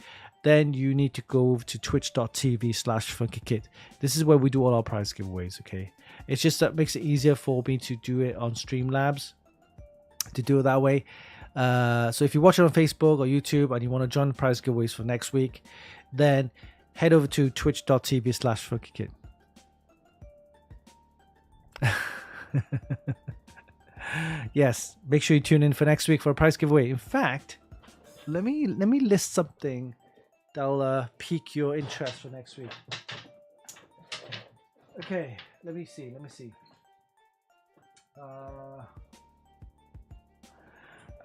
then you need to go to twitch.tv/Funkykit. This is where we do all our prize giveaways. Okay, it's just that makes it easier for me to do it on Streamlabs. To do it that way. So if you watch it on Facebook or YouTube and you want to join the prize giveaways for next week, then head over to twitch.tv/Funkykit. Yes, make sure you tune in for next week for a prize giveaway. In fact, let me list something that'll pique your interest for next week. Okay, let me see.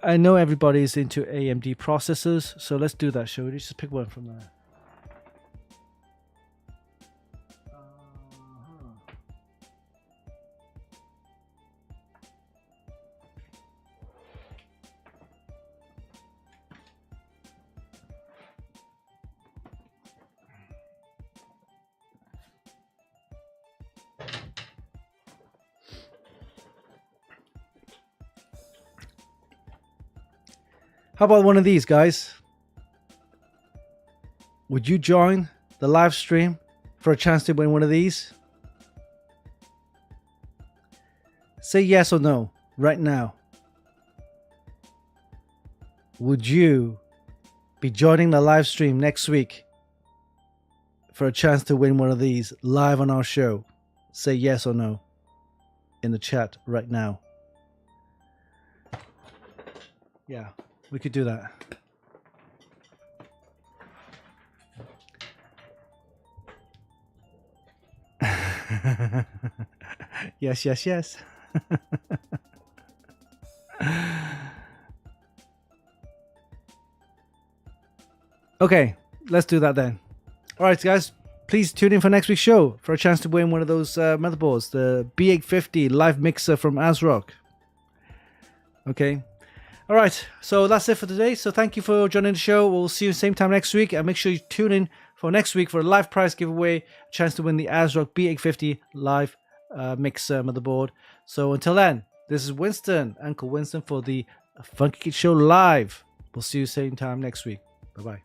I know everybody's into AMD processors, so let's do that, shall we? Just pick one from there. How about one of these, guys? Would you join the live stream for a chance to win one of these? Say yes or no right now. Would you be joining the live stream next week for a chance to win one of these live on our show? Say yes or no in the chat right now. Yeah, we could do that. Yes. Okay, let's do that then. All right, guys, please tune in for next week's show for a chance to win one of those motherboards, the B850 live mixer from ASRock. Okay. All right, so that's it for today. So thank you for joining the show. We'll see you same time next week, and make sure you tune in for next week for a live prize giveaway, a chance to win the ASRock B850 live mixer motherboard. So until then, this is Winston, Uncle Winston, for the Funkykit Show Live. We'll see you same time next week. Bye-bye.